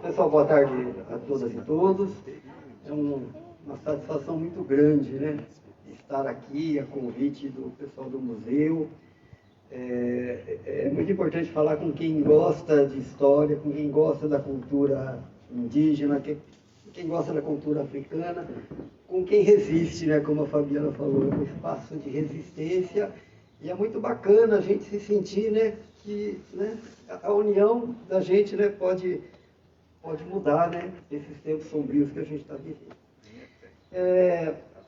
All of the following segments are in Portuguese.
Pessoal, boa tarde a todas e todos. É uma satisfação muito grande, né, estar aqui a convite do pessoal do museu. É muito importante falar com quem gosta de história, com quem gosta da cultura indígena, quem gosta da cultura africana, com quem resiste, né, como a Fabiana falou, é um espaço de resistência. E é muito bacana a gente se sentir, né, que, né, a união da gente, né, pode mudar, né, esses tempos sombrios que a gente está vivendo.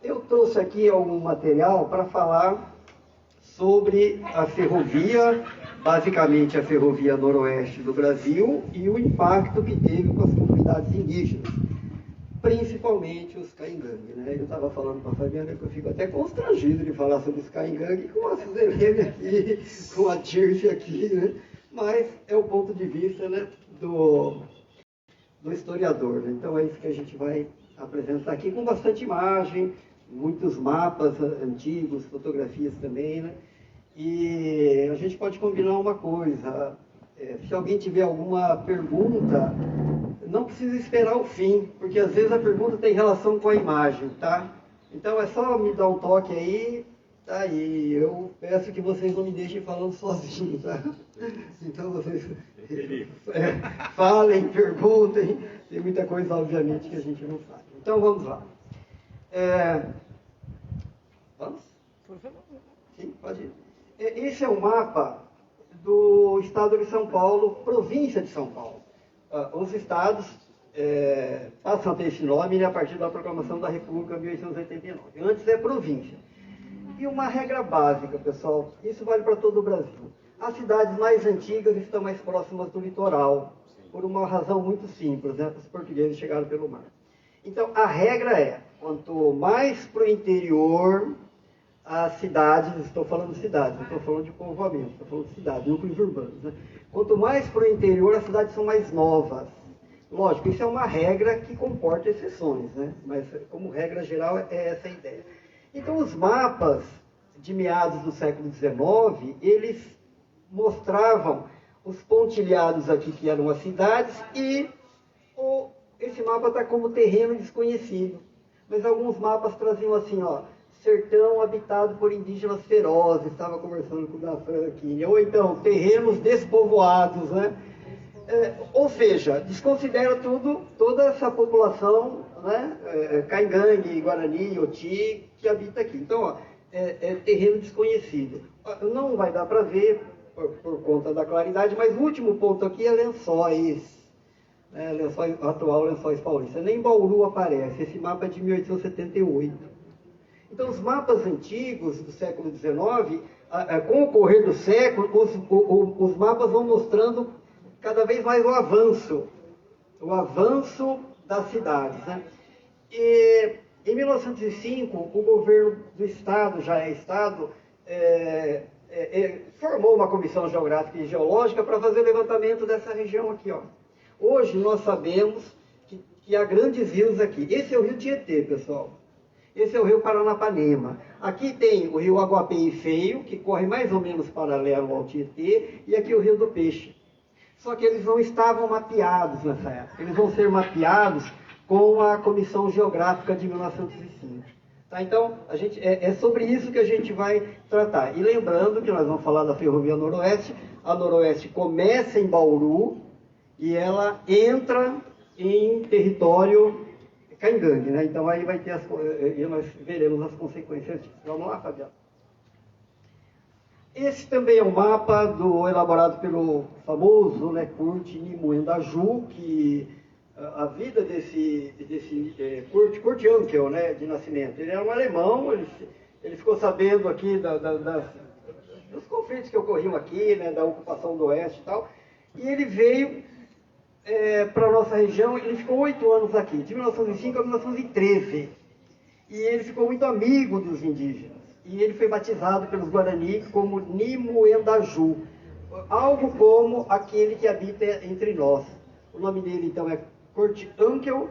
Eu trouxe aqui algum material para falar sobre a ferrovia, basicamente a ferrovia noroeste do Brasil e o impacto que teve com as comunidades indígenas, principalmente os Caingangue, né? Eu estava falando para a Fabiana que eu fico até constrangido de falar sobre os Caingangue com a Suzerene aqui, com a Tirce aqui, né? Mas é o ponto de vista, né, do historiador, né? Então é isso que a gente vai apresentar aqui com bastante imagem, muitos mapas antigos, fotografias também, né? E a gente pode combinar uma coisa, se alguém tiver alguma pergunta, não precisa esperar o fim, porque às vezes a pergunta tem relação com a imagem, tá? Então é só me dar um toque aí, tá aí. Eu peço que vocês não me deixem falando sozinho, tá? Então vocês falem, perguntem, tem muita coisa, obviamente, que a gente não sabe. Então vamos lá. Vamos? Por favor. Sim, pode ir. Esse é o mapa do estado de São Paulo, província de São Paulo. Os estados passam a ter esse nome, né, a partir da proclamação da República em 1889. Antes é província. E uma regra básica, pessoal, isso vale para todo o Brasil. As cidades mais antigas estão mais próximas do litoral, por uma razão muito simples, né? Os portugueses chegaram pelo mar. Então, a regra é, quanto mais para o interior, as cidades, estou falando de cidades, não estou falando de povoamento, estou falando de cidades, núcleos urbanos, né? Quanto mais para o interior, as cidades são mais novas. Lógico, isso é uma regra que comporta exceções, né? Mas, como regra geral, é essa a ideia. Então, os mapas de meados do século XIX, eles mostravam os pontilhados aqui, que eram as cidades, e esse mapa está como terreno desconhecido. Mas alguns mapas traziam assim, ó, sertão habitado por indígenas ferozes, estava conversando com o Dafran aqui, ou então, terrenos despovoados, né? Ou seja, desconsidera toda essa população, né, Caingangue, Guarani, Oti, que habita aqui. Então, ó, é terreno desconhecido. Não vai dar para ver por conta da claridade, mas o último ponto aqui é Lençóis, né, atual Lençóis Paulista. Nem Bauru aparece, esse mapa é de 1878. Então, os mapas antigos do século XIX, com o correr do século, os mapas vão mostrando cada vez mais o avanço das cidades, né? E em 1905, o governo do Estado, já é Estado, formou uma comissão geográfica e geológica para fazer o levantamento dessa região aqui, ó. Hoje nós sabemos que há grandes rios aqui. Esse é o rio Tietê, pessoal. Esse é o rio Paranapanema. Aqui tem o rio Aguapeí Feio, que corre mais ou menos paralelo ao Tietê, e aqui o rio do Peixe. Só que eles não estavam mapeados nessa época. Eles vão ser mapeados com a Comissão Geográfica de 1905. Tá? Então, é sobre isso que a gente vai tratar. E lembrando que nós vamos falar da Ferrovia Noroeste. A Noroeste começa em Bauru e ela entra em território Caingangue, né? Então aí vai ter nós veremos as consequências disso. Vamos lá, Fabiano. Esse também é um mapa elaborado pelo famoso, né, Kurt Nimoendaju, que a vida desse Kurt Ankel, né, de nascimento, ele era um alemão, ele ficou sabendo aqui dos conflitos que ocorriam aqui, né, da ocupação do Oeste e tal, e ele veio para a nossa região. Ele ficou 8 anos aqui, de 1905 a 1913, e ele ficou muito amigo dos indígenas. E ele foi batizado pelos Guarani como Nimoendaju, algo como aquele que habita entre nós. O nome dele, então, é Kurt Ankel,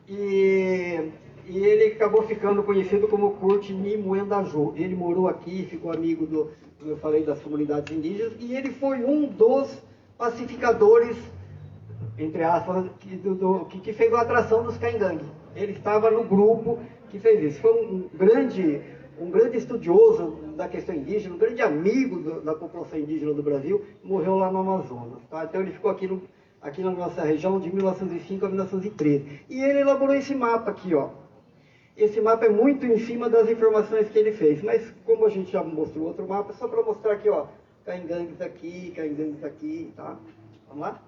e ele acabou ficando conhecido como Kurt Nimoendaju. Ele morou aqui, ficou amigo como eu falei, das comunidades indígenas, e ele foi um dos pacificadores entre aspas, que fez a atração dos Caingangue. Ele estava no grupo que fez isso. Foi um grande estudioso da questão indígena, um grande amigo da população indígena do Brasil, morreu lá no Amazonas. Tá? Então ele ficou aqui na nossa região de 1905 a 1913. E ele elaborou esse mapa aqui, ó. Esse mapa é muito em cima das informações que ele fez, mas como a gente já mostrou outro mapa, só para mostrar aqui, ó, Caingangues aqui, tá? Vamos lá?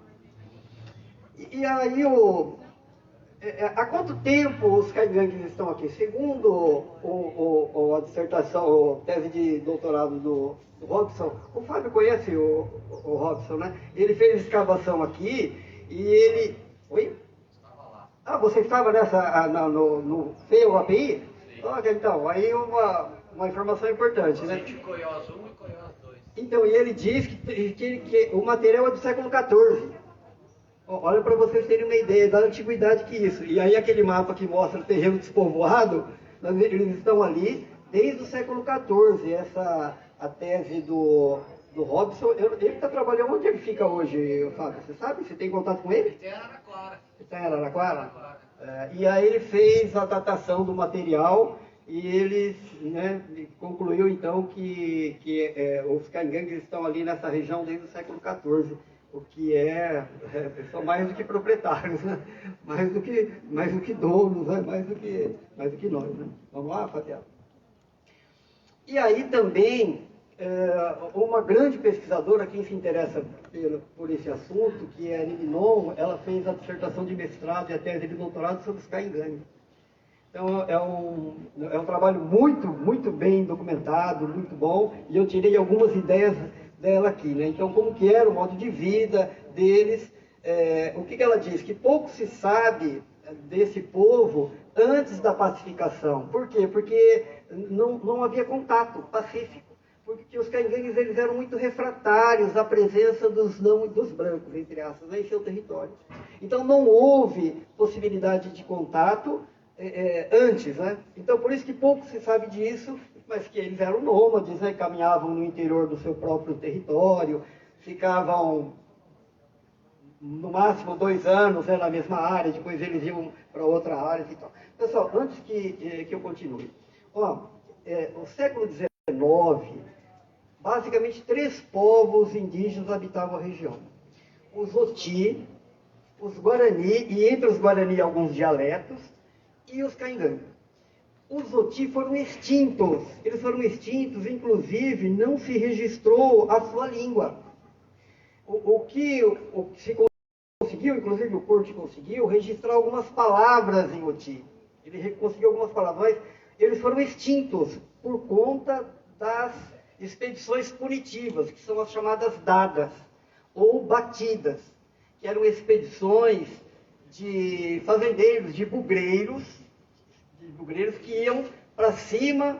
E aí, há quanto tempo os Caingangues estão aqui? Segundo a dissertação, a tese de doutorado do Robson, o Fábio conhece o Robson, né? Ele fez escavação aqui e ele... Oi? Ah, você estava no FEU API? Olha, então, aí uma informação importante, né? De Coiós 1 e Coiós 2. Então, e ele diz que o material é do século XIV. Olha para vocês terem uma ideia da antiguidade que isso. E aí aquele mapa que mostra o terreno despovoado, eles estão ali desde o século XIV. A tese do Robson, ele está trabalhando, onde ele fica hoje, Fábio? Você sabe? Você tem contato com ele? Ele tem Araraquara. Ele está em Araraquara? E aí ele fez a datação do material e ele, né, concluiu então que os Caingangues estão ali nessa região desde o século XIV. O que são mais do que proprietários, né? mais do que donos, né? mais do que nós. Né? Vamos lá, Fabiano? E aí também, uma grande pesquisadora, quem se interessa por esse assunto, que é a Niminon, ela fez a dissertação de mestrado e a tese de doutorado sobre os Caingangues. Então, é um trabalho muito, muito bem documentado, muito bom, e eu tirei algumas ideias dela aqui, né? Então, como que era o modo de vida deles, o que ela diz? Que pouco se sabe desse povo antes da pacificação. Por quê? Porque não havia contato pacífico. Porque os Caingangues, eles eram muito refratários à presença dos brancos, entre aspas, em seu território. Então, não houve possibilidade de contato antes, né? Então, por isso que pouco se sabe disso, mas que eles eram nômades, né? Caminhavam no interior do seu próprio território, ficavam no máximo 2 anos, né, na mesma área, depois eles iam para outra área e tal. Pessoal, antes que eu continue, o século XIX, basicamente 3 povos indígenas habitavam a região. Os Oti, os Guarani, e entre os Guarani alguns dialetos, e os Caingangues. Os Oti foram extintos. Eles foram extintos, inclusive não se registrou a sua língua. O que se conseguiu, inclusive o Corte conseguiu, registrar algumas palavras em Oti. Ele conseguiu algumas palavras, mas eles foram extintos por conta das expedições punitivas, que são as chamadas dadas, ou batidas, que eram expedições de fazendeiros, de bugreiros que iam para cima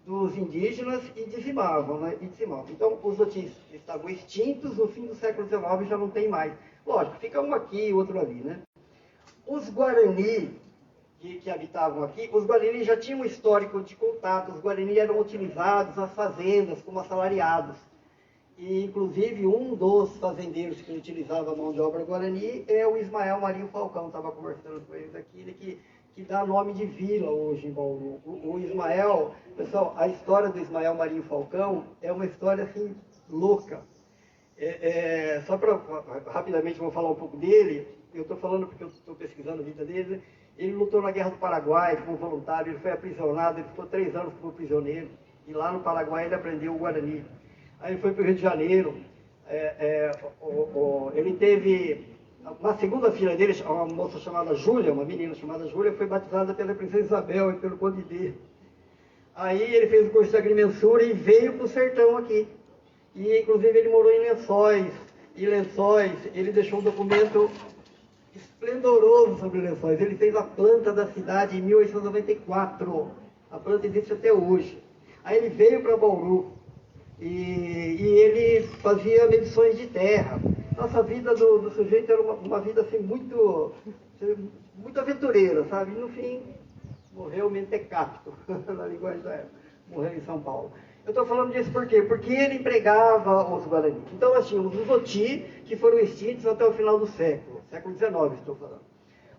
dos indígenas e dizimavam, né? Então, os Otis estavam extintos, no fim do século XIX já não tem mais. Lógico, fica um aqui e outro ali, né? Os Guarani, que habitavam aqui, os Guarani já tinham um histórico de contato, os Guarani eram utilizados nas fazendas como assalariados. E, inclusive, um dos fazendeiros que utilizava a mão de obra Guarani é o Ismael Marinho Falcão. Estava conversando com eles aqui, ele que dá nome de vila hoje em Bauru. O Ismael, pessoal, a história do Ismael Marinho Falcão é uma história, assim, louca. Só para, rapidamente, vou falar um pouco dele. Eu estou falando porque eu estou pesquisando a vida dele. Ele lutou na Guerra do Paraguai como voluntário, ele foi aprisionado, ele ficou 3 anos como prisioneiro. E lá no Paraguai ele aprendeu o Guarani. Aí ele foi para o Rio de Janeiro. Ele teve... Na segunda filha dele, uma moça chamada Júlia, uma menina chamada Júlia, foi batizada pela princesa Isabel e pelo Conde D. Aí ele fez o curso de agrimensura e veio para o sertão aqui. E, inclusive, ele morou em Lençóis. E Lençóis, ele deixou um documento esplendoroso sobre Lençóis. Ele fez a planta da cidade em 1894. A planta existe até hoje. Aí ele veio para Bauru. E ele fazia medições de terra. Nossa vida do sujeito era uma vida assim muito aventureira, sabe? E no fim, morreu mentecapto, na linguagem da época. Morreu em São Paulo. Eu estou falando disso por quê? Porque ele empregava os Guarani. Então nós tínhamos os Oti, que foram extintos até o final do século. século XIX estou falando.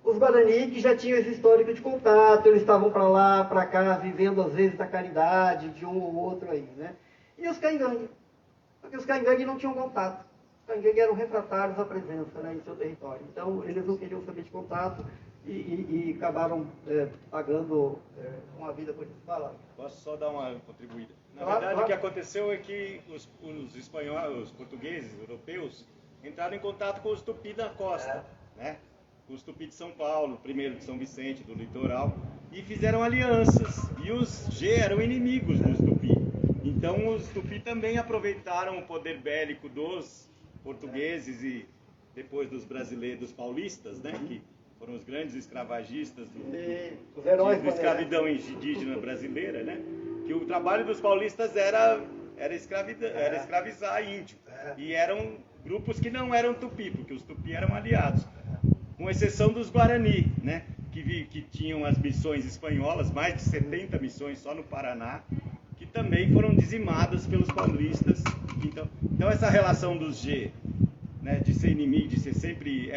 Os Guarani que já tinham esse histórico de contato, eles estavam para lá, para cá, vivendo às vezes da caridade de um ou outro aí, né? E os Caingangue, porque os Caingangue não tinham contato. Os Caingangue eram refratários à presença, né, em seu território. Então eles não queriam saber de contato e acabaram pagando uma vida por isso. Fala. Posso só dar uma contribuída? Na Claro, verdade, claro. o que aconteceu é que os espanhóis, os portugueses, os europeus, entraram em contato com os tupi da costa, né? Os tupi de São Paulo, primeiro de São Vicente, do litoral, e fizeram alianças. E os G eram inimigos dos tupi. Então os tupi também aproveitaram o poder bélico dos portugueses e depois dos brasileiros, dos paulistas, né? Que foram os grandes escravagistas Os heróis da escravidão indígena brasileira, né? Que o trabalho dos paulistas era escravizar índio. E eram grupos que não eram tupi, porque os tupi eram aliados. Com exceção dos Guarani, né? Que tinham as missões espanholas, mais de 70 missões só no Paraná, que também foram dizimadas pelos paulistas. Então essa relação dos G, né, de ser inimigo, de ser sempre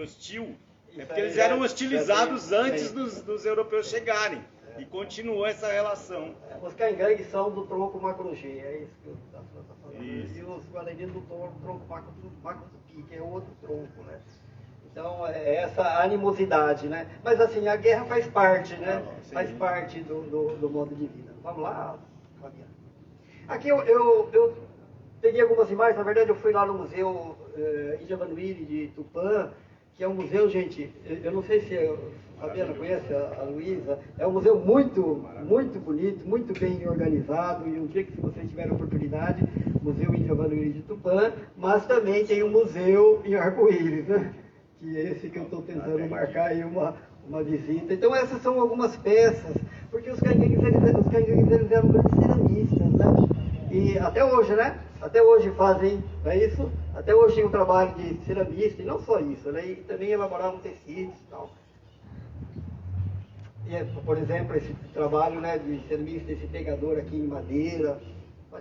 hostil, é porque eles eram hostilizados antes dos europeus chegarem. E continuou essa relação. Os Caingangue são do tronco Macro-G, é isso que eu estou falando. Isso. E os Guarani do tronco Macro-Tupi, que é outro tronco, né? Então, é essa animosidade, né? Mas, assim, a guerra faz parte, né? Faz parte do modo de vida. Vamos lá, Fabiano. Aqui eu peguei algumas imagens. Na verdade, eu fui lá no Museu Ijavanuíri de Tupã, que é um museu, gente, eu não sei se a Fabiana conhece, a Luísa, é um museu muito, muito bonito, muito bem organizado, e um dia que, se vocês tiverem oportunidade, Museu Ijavanuíri de Tupã, mas também tem um museu em Arco-Íris, né? Que é esse que eu estou tentando marcar aí uma visita. Então essas são algumas peças, porque os Caingangues eles eram grandes ceramistas, né? E até hoje, né? Até hoje fazem, não é isso? Até hoje tem um trabalho de ceramista, e não só isso, né? E também elaboravam tecidos e tal. E, por exemplo, esse trabalho, né, de ceramista, esse pegador aqui em madeira,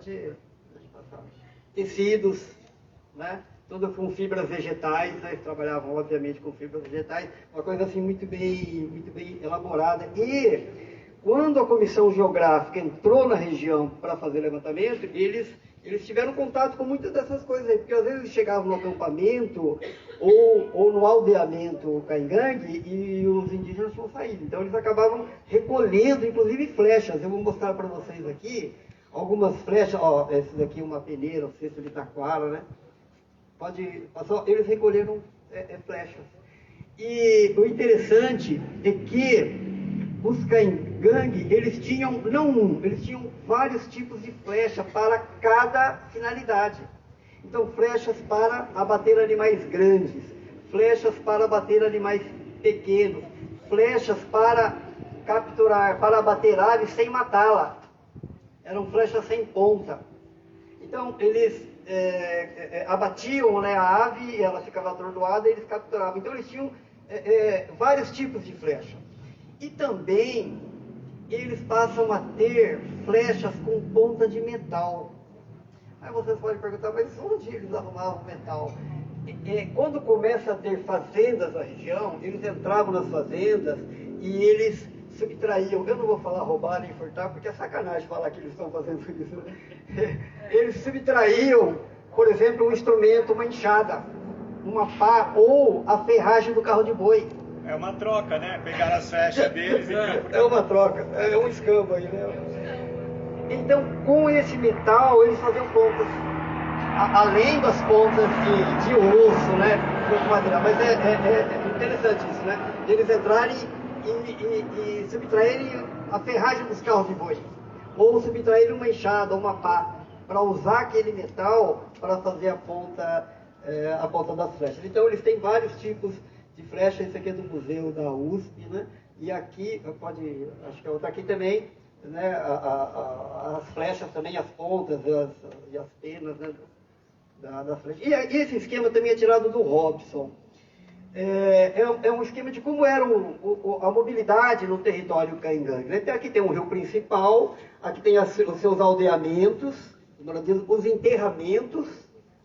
deixa passar. Tecidos, né? Tudo com fibras vegetais, né? Eles trabalhavam obviamente com fibras vegetais, uma coisa assim muito bem elaborada. E quando a Comissão Geográfica entrou na região para fazer levantamento, eles tiveram contato com muitas dessas coisas aí, porque às vezes eles chegavam no acampamento ou no aldeamento Caingangue e os indígenas tinham saído. Então eles acabavam recolhendo, inclusive, flechas. Eu vou mostrar para vocês aqui algumas flechas. Ó, essa daqui é uma peneira, o cesto de taquara, né? Pode passar. Eles recolheram flechas. E o interessante é que os Caingangue, eles tinham, não um, eles tinham vários tipos de flecha para cada finalidade. Então, flechas para abater animais grandes, flechas para abater animais pequenos, flechas para capturar, para abater aves sem matá-la. Eram flechas sem ponta. Então, eles abatiam, né, a ave, ela ficava atordoada e eles capturavam. Então, eles tinham vários tipos de flecha. E também eles passam a ter flechas com ponta de metal. Aí vocês podem perguntar, mas onde eles arrumavam metal? Quando começa a ter fazendas na região, eles entravam nas fazendas e eles subtraíam, eu não vou falar roubar nem furtar, porque é sacanagem falar que eles estão fazendo isso, né? Eles subtraíam, por exemplo, um instrumento, uma enxada, uma pá ou a ferragem do carro de boi. É uma troca, né? Pegar as flechas deles e... É uma troca, é um escambo aí, né? Então, com esse metal, eles faziam pontas, além das pontas de osso, né? De madeira. Mas é interessante isso, né? Eles entrarem e subtraírem a ferragem dos carros de boi, ou subtraírem uma enxada, uma pá, para usar aquele metal para fazer a ponta das flechas. Então, eles têm vários tipos de flecha. Esse aqui é do museu da USP, né? E aqui, acho que a outra aqui também, né? As flechas também, as pontas e as penas, né? Das flechas. E esse esquema também é tirado do Robson. É um esquema de como era a mobilidade no território Caingangue, né? Então, aqui tem um rio principal, aqui tem os seus aldeamentos, os enterramentos,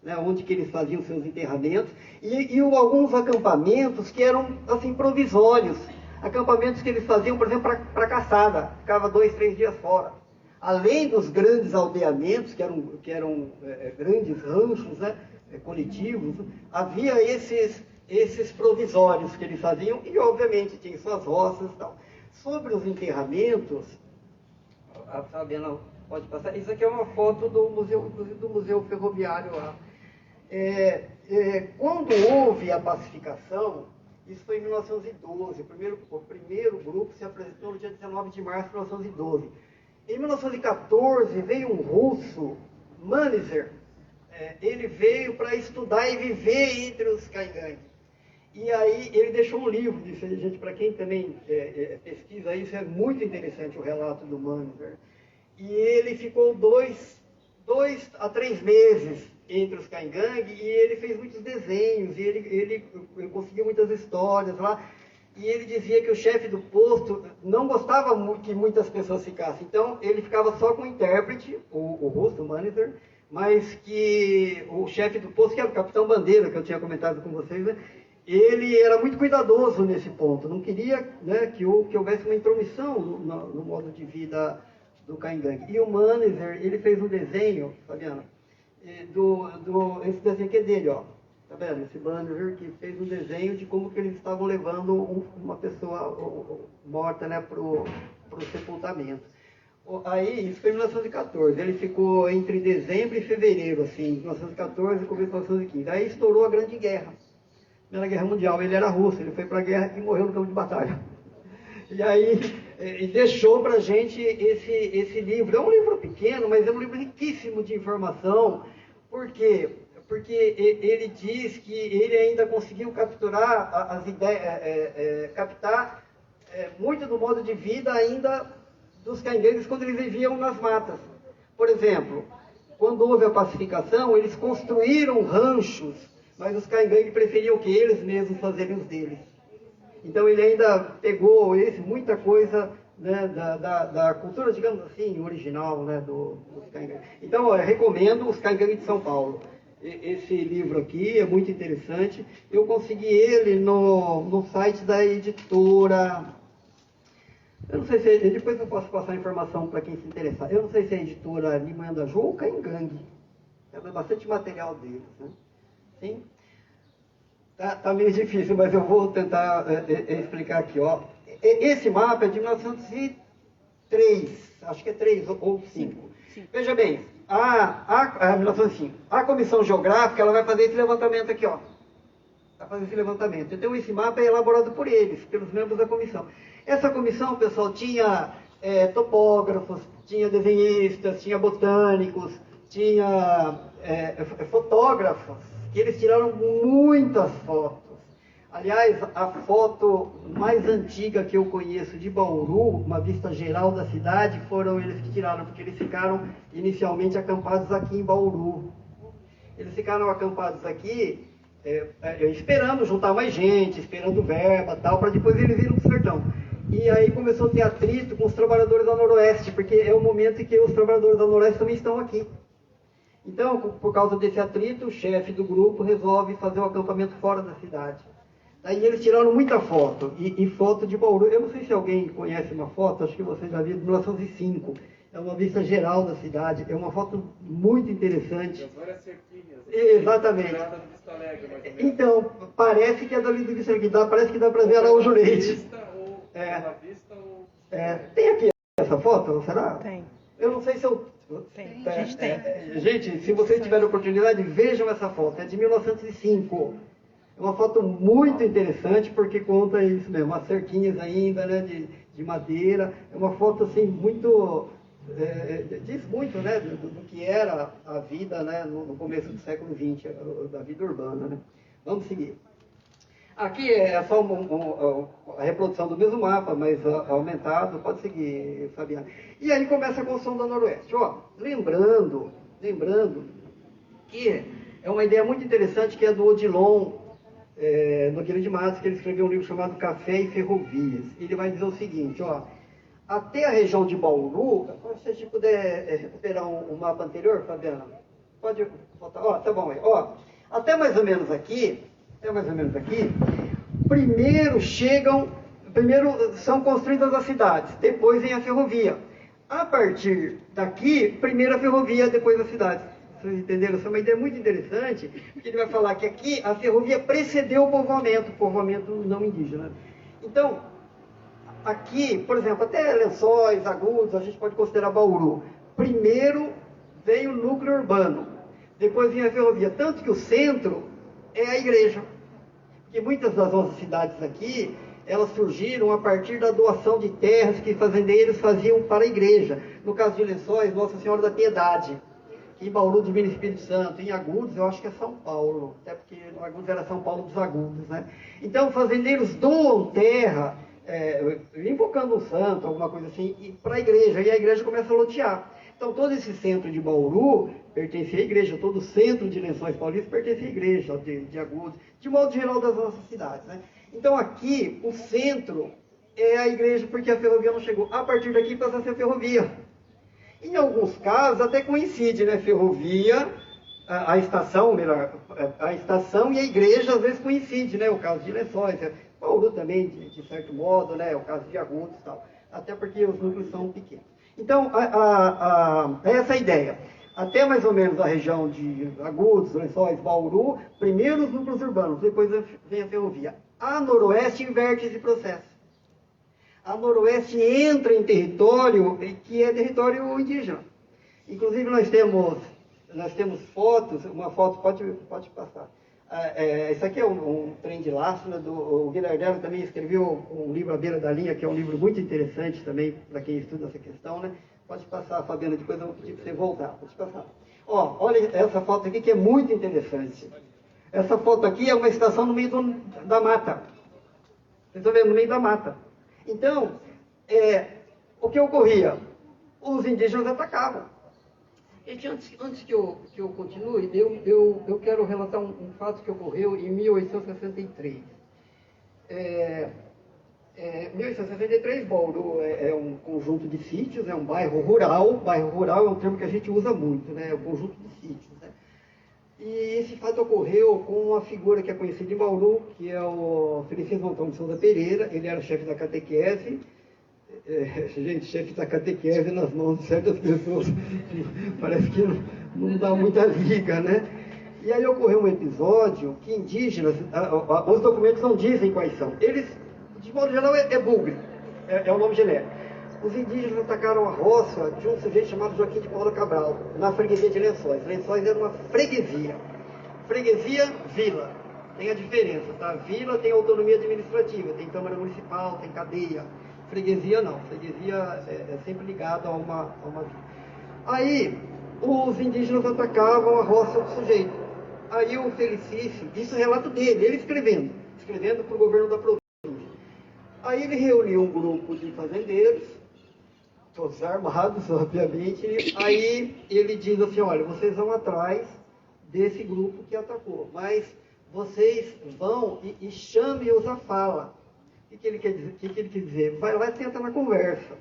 né, onde que eles faziam seus enterramentos, e alguns acampamentos que eram assim provisórios, acampamentos que eles faziam, por exemplo, para caçada, ficava 2, 3 dias fora. Além dos grandes aldeamentos, que eram grandes ranchos, né, coletivos, havia esses provisórios que eles faziam, e obviamente tinha suas roças e tal. Sobre os enterramentos, a Fabiana pode passar, isso aqui é uma foto do museu, inclusive do Museu Ferroviário lá. Quando houve a pacificação, isso foi em 1912, o primeiro grupo se apresentou no dia 19 de março de 1912. Em 1914 veio um russo, Manizer, ele veio para estudar e viver entre os caingangues. E aí ele deixou um livro disso, gente, para quem também pesquisa isso, é muito interessante o relato do Manizer. E ele ficou 2 a 3 meses entre os caingangues, e ele fez muitos desenhos, e ele conseguiu muitas histórias lá, e ele dizia que o chefe do posto não gostava que muitas pessoas ficassem, então ele ficava só com o intérprete, o russo, o Manizer, mas que o chefe do posto, que era o Capitão Bandeira, que eu tinha comentado com vocês, né, ele era muito cuidadoso nesse ponto, não queria, né, que houvesse uma intromissão no modo de vida do caingangue. E o Manizer, ele fez um desenho, Fabiana, esse desenho que é dele, ó. Tá vendo? Esse Manizer que fez um desenho de como que eles estavam levando uma pessoa morta, né, pro sepultamento. Aí, isso foi em 1914. Ele ficou entre dezembro e fevereiro, assim, 1914 e começo de 1915. Aí estourou a Grande Guerra. Primeira Guerra Mundial. Ele era russo, ele foi para a guerra e morreu no campo de batalha. E aí, e deixou para a gente esse livro. É um livro pequeno, mas é um livro riquíssimo de informação. Por quê? Porque ele diz que ele ainda conseguiu capturar as ideias, captar muito do modo de vida ainda dos caingangues quando eles viviam nas matas. Por exemplo, quando houve a pacificação, eles construíram ranchos, mas os caingangues preferiam que eles mesmos fazerem os deles. Então ele ainda pegou muita coisa, né, da cultura, digamos assim, original, né, dos caingangues. Então, eu recomendo Os Caingangues de São Paulo. Esse livro aqui é muito interessante. Eu consegui ele no site da editora. Eu não sei se depois eu posso passar a informação para quem se interessar. Eu não sei se é a editora Limandajú ou Caingangue. Tem bastante material deles, né? Sim. Tá meio difícil, mas eu vou tentar explicar aqui, ó. Esse mapa é de 1903, acho que é 3 ou 5. Sim. Veja bem, 1905. A Comissão Geográfica, ela vai fazer esse levantamento aqui, ó. Vai fazer esse levantamento. Então, esse mapa é elaborado por eles, pelos membros da comissão. Essa comissão, pessoal, tinha topógrafos, tinha desenhistas, tinha botânicos, tinha fotógrafos, que eles tiraram muitas fotos. Aliás, a foto mais antiga que eu conheço de Bauru, uma vista geral da cidade, foram eles que tiraram, porque eles ficaram inicialmente acampados aqui em Bauru. Eles ficaram acampados aqui, esperando juntar mais gente, esperando verba, tal, para depois eles irem para o sertão. E aí começou a ter atrito com os trabalhadores da Noroeste, porque é o momento em que os trabalhadores da Noroeste também estão aqui. Então, por causa desse atrito, o chefe do grupo resolve fazer um acampamento fora da cidade. Aí eles tiraram muita foto, e foto de Bauru. Eu não sei se alguém conhece uma foto, acho que vocês já viram, de 1905. É uma vista geral da cidade, é uma foto muito interessante. As várias cerquinhas. Exatamente. Então, parece que é dali do Vista Alegre, parece que dá para ver Araújo Leite. Tem aqui essa foto, será? Tem. Eu não sei se eu... Tem. Gente, se vocês tiverem oportunidade, vejam essa foto, é de 1905. É uma foto muito interessante, porque conta isso mesmo, as cerquinhas ainda, né, de madeira. É uma foto, assim, muito... diz muito, né, do que era a vida, né, no começo do século XX, da vida urbana, né. Vamos seguir. Aqui é só a reprodução do mesmo mapa, mas aumentado. Pode seguir, Fabiana. E aí começa a construção da Noroeste. Ó, lembrando que é uma ideia muito interessante, que é do Odilon Nogueira de Matos, que ele escreveu um livro chamado Café e Ferrovias. Ele vai dizer o seguinte, ó, até a região de Bauru, se a gente puder recuperar um mapa anterior, Fabiana, Pode voltar. Ó, tá bom aí. Ó, até mais ou menos aqui, primeiro são construídas as cidades, depois vem a ferrovia. A partir daqui, primeiro a ferrovia, depois a cidade. Vocês entenderam? Essa é uma ideia muito interessante, porque ele vai falar que aqui a ferrovia precedeu o povoamento não indígena. Então, aqui, por exemplo, até Lençóis, Agudos, a gente pode considerar Bauru. Primeiro veio o núcleo urbano, depois vinha a ferrovia. Tanto que o centro é a igreja. Porque muitas das nossas cidades aqui, elas surgiram a partir da doação de terras que fazendeiros faziam para a igreja. No caso de Lençóis, Nossa Senhora da Piedade. Em Bauru, de Minas Espírito Santo. Em Agudos, eu acho que é São Paulo. Até porque no Agudos era São Paulo dos Agudos, né? Então, fazendeiros doam terra, invocando um santo, alguma coisa assim, para a igreja. E a igreja começa a lotear. Então, todo esse centro de Bauru pertencia à igreja. Todo o centro de Lençóis Paulistas pertencia à igreja, de Agudos. De modo geral, das nossas cidades, né? Então, aqui, o centro é a igreja, porque a ferrovia não chegou. A partir daqui, passa a ser a ferrovia. Em alguns casos, até coincide, né? Ferrovia, a estação e a igreja, às vezes coincide, né? O caso de Lençóis, Bauru também, de certo modo, né? O caso de Agudos e tal. Até porque os núcleos são pequenos. Então, essa é a ideia. Até mais ou menos a região de Agudos, Lençóis, Bauru, primeiro os núcleos urbanos, depois vem a ferrovia. A noroeste inverte esse processo. A noroeste entra em território que é território indígena. Inclusive nós temos fotos, uma foto, pode passar. Isso aqui é um trem de laço, né, o Guilherme também escreveu um livro à beira da linha, que é um livro muito interessante também para quem estuda essa questão, né? Pode passar, Fabiana, depois eu vou pedir para você voltar. Pode passar. Ó, olha essa foto aqui que é muito interessante. Essa foto aqui é uma estação no meio da mata. Vocês estão vendo? No meio da mata. Então, o que ocorria? Os indígenas atacavam. Gente, antes que eu continue, eu quero relatar um fato que ocorreu em 1863. 1863, Bauru é um conjunto de sítios, é um bairro rural. Bairro rural é um termo que a gente usa muito, né? É um conjunto de sítios, né? E esse fato ocorreu com uma figura que é conhecida em Bauru, que é o Feliciano Antônio de Souza Pereira. Ele era chefe da catequese. Gente, chefe da catequese nas mãos de certas pessoas, parece que não dá muita liga, né? E aí ocorreu um episódio que indígenas, os documentos não dizem quais são. Eles, de modo geral, é bugre, é o nome genérico. Os indígenas atacaram a roça de um sujeito chamado Joaquim de Paula Cabral, na freguesia de Lençóis. Lençóis era uma freguesia. Freguesia, vila. Tem a diferença, tá? Vila tem autonomia administrativa, tem Câmara Municipal, tem cadeia. Freguesia não. Freguesia é sempre ligada a uma vila. Aí, os indígenas atacavam a roça do sujeito. Aí o Felicício, isso é relato dele, ele escrevendo para o governo da província. Aí ele reuniu um grupo de fazendeiros, todos armados, obviamente. Aí ele diz assim, olha, vocês vão atrás desse grupo que atacou, mas vocês vão e chamem-os à fala. O que ele quer dizer? Vai lá e tenta na conversa.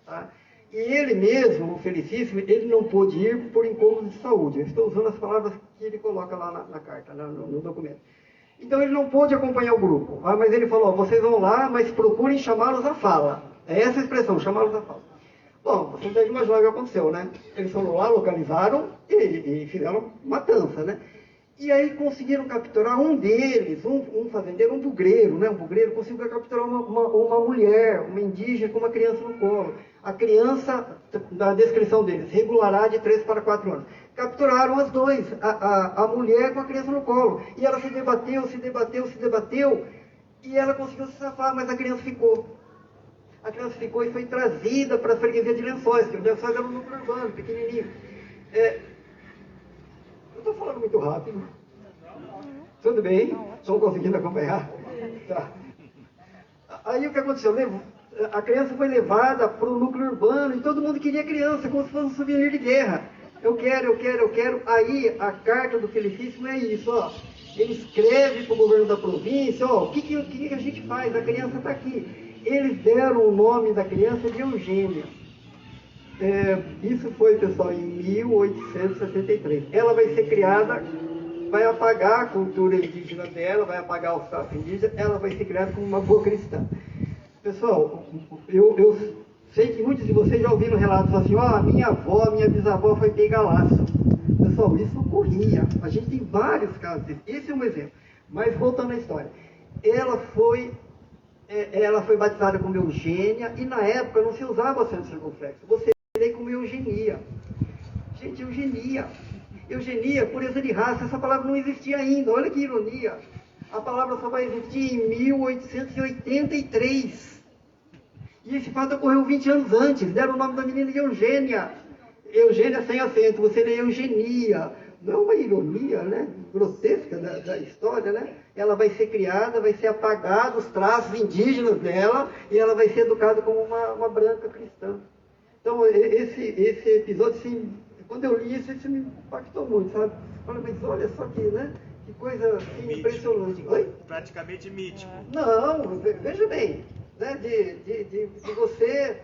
Tá? E ele mesmo, o Felicíssimo, ele não pôde ir por incômodo de saúde. Eu estou usando as palavras que ele coloca lá na carta, no documento. Então ele não pôde acompanhar o grupo. Mas ele falou, vocês vão lá, mas procurem chamá-los à fala. É essa a expressão, chamá-los à fala. Bom, vocês devem imaginar o que aconteceu, né? Eles foram lá, localizaram e fizeram matança, né? E aí conseguiram capturar um deles, um fazendeiro, um bugreiro, né? Um bugreiro conseguiu capturar uma mulher, uma indígena com uma criança no colo. A criança, da descrição deles, regulará de 3 para 4 anos. Capturaram os dois, a mulher com a criança no colo. E ela se debateu, e ela conseguiu se safar, mas a criança ficou. A criança ficou e foi trazida para a freguesia de Lençóis, que o Lençóis era um núcleo urbano, pequenininho. Eu estou falando muito rápido. Tudo bem? Estão conseguindo acompanhar? Tá. Aí o que aconteceu? A criança foi levada para o núcleo urbano e todo mundo queria a criança, como se fosse um souvenir de guerra. Eu quero. Aí a carta do Felicíssimo é isso, ó. Ele escreve para o governo da província, ó, o que a gente faz? A criança está aqui. Eles deram o nome da criança de Eugênia. Isso foi, pessoal, em 1863. Ela vai ser criada, vai apagar a cultura indígena dela, vai apagar os traços indígenas, ela vai ser criada como uma boa cristã. Pessoal, eu sei que muitos de vocês já ouviram relatos assim, minha avó, minha bisavó foi pega laço. Pessoal, isso ocorria. A gente tem vários casos disso. Esse é um exemplo. Mas voltando à história. Ela foi batizada como Eugênia e na época não se usava acento circunflexo. Você lê como Eugenia. Gente, Eugenia. Eugenia, pureza de raça, essa palavra não existia ainda. Olha que ironia. A palavra só vai existir em 1883. E esse fato ocorreu 20 anos antes. Deram o nome da menina de Eugênia. Eugênia sem acento, você lê Eugenia. Não é uma ironia, né? Grotesca da história, né? Ela vai ser criada, vai ser apagada os traços indígenas dela e ela vai ser educada como uma branca cristã. Então, esse episódio, assim, quando eu li isso me impactou muito, sabe? Mas olha só que, né? Que coisa assim, impressionante. Oi? Praticamente mítico. Não, veja bem, né? De você...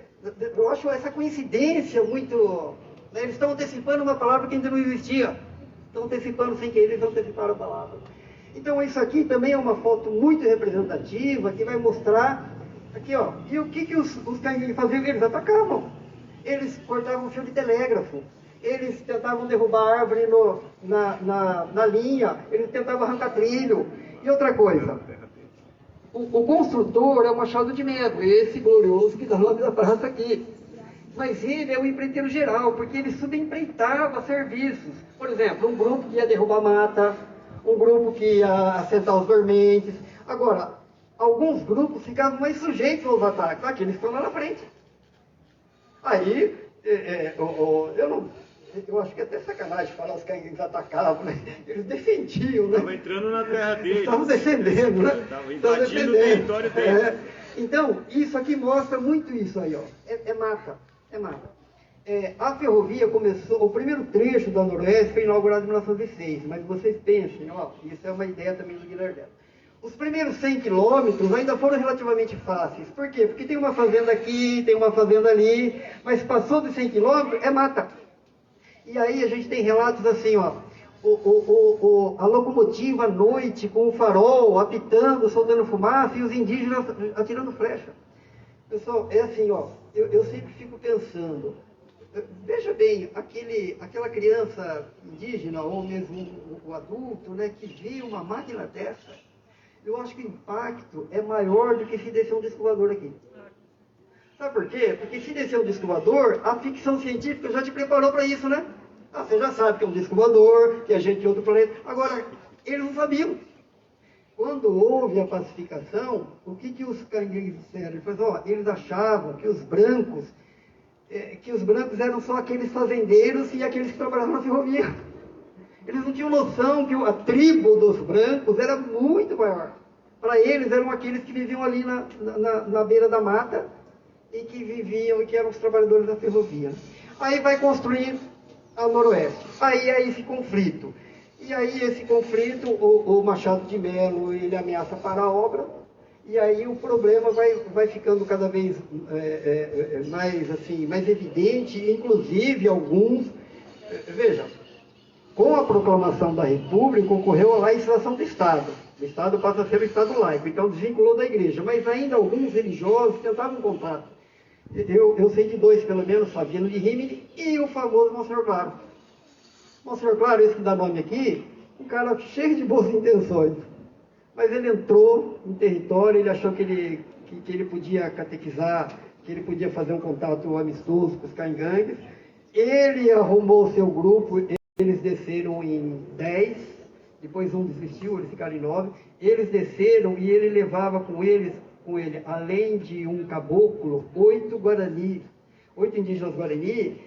Eu acho essa coincidência muito... Né? Eles estão antecipando uma palavra que ainda não existia. Estão antecipando sem querer, eles anteciparam a palavra. Então isso aqui também é uma foto muito representativa, que vai mostrar... Aqui, ó. E o que os cainguengues faziam? Eles atacavam. Eles cortavam fio de telégrafo. Eles tentavam derrubar a árvore na linha. Eles tentavam arrancar trilho. E outra coisa... O construtor é o Machado de Melo, esse glorioso que dá o nome da praça aqui. Mas ele é o empreiteiro geral, porque ele subempreitava serviços. Por exemplo, um grupo que ia derrubar mata, um grupo que ia assentar os dormentes. Agora, alguns grupos ficavam mais sujeitos aos ataques. Aqui eles estão lá na frente. Aí, eu acho que é até sacanagem falar os cainguengues atacavam, né? Eles defendiam, né? Estavam entrando na terra deles. Estavam defendendo, né? Estavam invadindo o território deles. Então, isso aqui mostra muito isso aí, ó. É mata. É mata. A ferrovia começou, o primeiro trecho da Noroeste foi inaugurado em 1906, mas vocês pensem, ó, isso é uma ideia também do Guilherme. Os primeiros 100 quilômetros ainda foram relativamente fáceis. Por quê? Porque tem uma fazenda aqui, tem uma fazenda ali, mas passou de 100 quilômetros, é mata. E aí a gente tem relatos assim, ó, a locomotiva à noite com o farol apitando, soltando fumaça e os indígenas atirando flecha. Pessoal, é assim, ó, eu sempre fico pensando, veja bem, aquela criança indígena, ou mesmo o adulto, né, que vê uma máquina dessa, eu acho que o impacto é maior do que se descer um disco voador aqui. Sabe por quê? Porque se descer um disco voador, a ficção científica já te preparou para isso, né? Você já sabe que é um disco voador, que é gente de outro planeta. Agora, eles não sabiam. Quando houve a pacificação, o que os cainguengues disseram? Eles achavam que os brancos eram só aqueles fazendeiros e aqueles que trabalhavam na ferrovia. Eles não tinham noção que a tribo dos brancos era muito maior. Para eles eram aqueles que viviam ali na beira da mata e que eram os trabalhadores da ferrovia. Aí vai construir a Noroeste. Aí é esse conflito. E aí esse conflito, o Machado de Melo, ele ameaça parar a obra, e aí o problema vai ficando cada vez mais evidente, inclusive alguns... Veja, com a proclamação da República, ocorreu a laicização do Estado. O Estado passa a ser o Estado laico, então desvinculou da igreja, mas ainda alguns religiosos tentavam contato. Eu sei de dois, pelo menos, Fabiano de Rimini e o famoso Monsenhor Claro. Monsenhor Claro, esse que dá nome aqui, um cara cheio de boas intenções. Mas ele entrou no território, ele achou que ele podia catequizar, que ele podia fazer um contato amistoso com os cainguengues. Ele arrumou o seu grupo, eles desceram em 10, depois um desistiu, eles ficaram em 9. Eles desceram e ele levava com ele, além de um caboclo, 8 indígenas Guarani,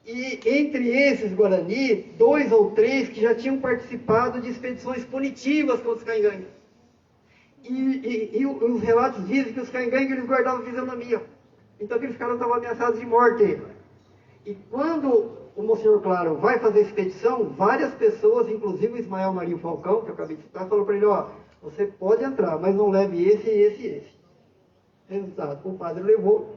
e entre esses Guarani, 2 ou 3 que já tinham participado de expedições punitivas contra os cainguengues. E os relatos dizem que os cainguengues eles guardavam fisionomia. Então aqueles caras estavam ameaçados de morte. E quando o Monsenhor Claro vai fazer a expedição, várias pessoas, inclusive o Ismael Marinho Falcão, que eu acabei de citar, falou para ele, você pode entrar, mas não leve esse e esse e esse. Resultado, o padre levou,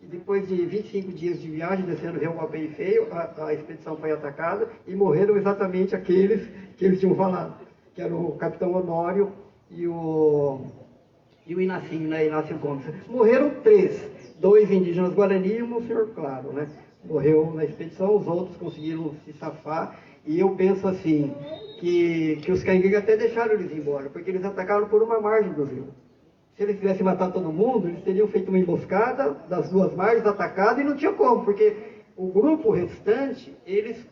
e depois de 25 dias de viagem, descendo o Rio Guapeí Feio, a expedição foi atacada e morreram exatamente aqueles que eles tinham falado, que era o capitão Honório e o Inácio, né, Inácio Gomes. Morreram 3, 2 indígenas Guarani e o Monsenhor Claro, né? Morreu na expedição, os outros conseguiram se safar, e eu penso assim, que os cainguengues até deixaram eles embora, porque eles atacaram por uma margem do rio. Se eles tivessem matado todo mundo, eles teriam feito uma emboscada das 2 margens, atacado, e não tinha como, porque o grupo restante, eles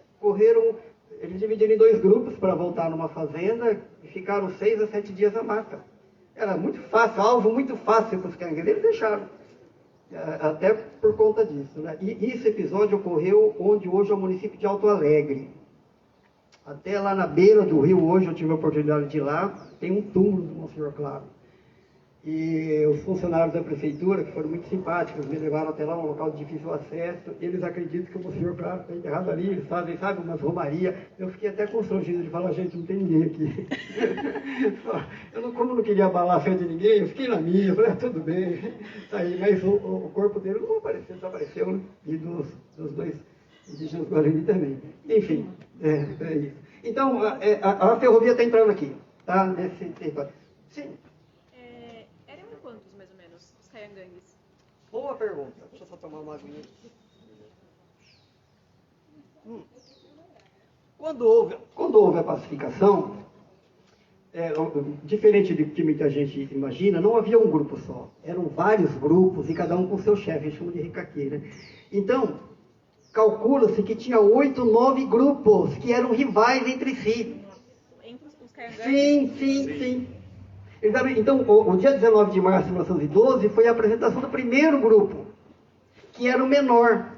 dividiram em 2 grupos para voltar numa fazenda, e ficaram 6 a 7 dias na mata. Era muito fácil, alvo muito fácil para os cainguengues, eles deixaram. Até por conta disso, né? E esse episódio ocorreu onde hoje é o município de Alto Alegre. Até lá na beira do rio, hoje eu tive a oportunidade de ir lá, tem um túmulo do Monsenhor Claro. E os funcionários da prefeitura, que foram muito simpáticos, me levaram até lá, um local de difícil acesso. Eles acreditam que o Monsenhor Claro está enterrado ali, eles fazem, sabe, umas romarias. Eu fiquei até constrangido de falar, gente, não tem ninguém aqui. Como eu não queria abalar a fé de ninguém, eu fiquei na minha, eu falei, tudo bem. Aí, mas o corpo dele não apareceu, desapareceu, né? E dos 2 indígenas Guarani também. Enfim, é isso. Então, a ferrovia está entrando aqui, tá? Nesse território. Sim. Eram quantos, mais ou menos, os cainguengues? Boa pergunta. Deixa eu só tomar uma aguinha. Quando houve a pacificação, diferente do que muita gente imagina, não havia um grupo só. Eram vários grupos e cada um com seu chefe, chama de ricaquê, né? Então, calcula-se que tinha 8, 9 grupos que eram rivais entre si. Entre os cainguengues? Sim. Então, o dia 19 de março de 1912 foi a apresentação do primeiro grupo, que era o menor.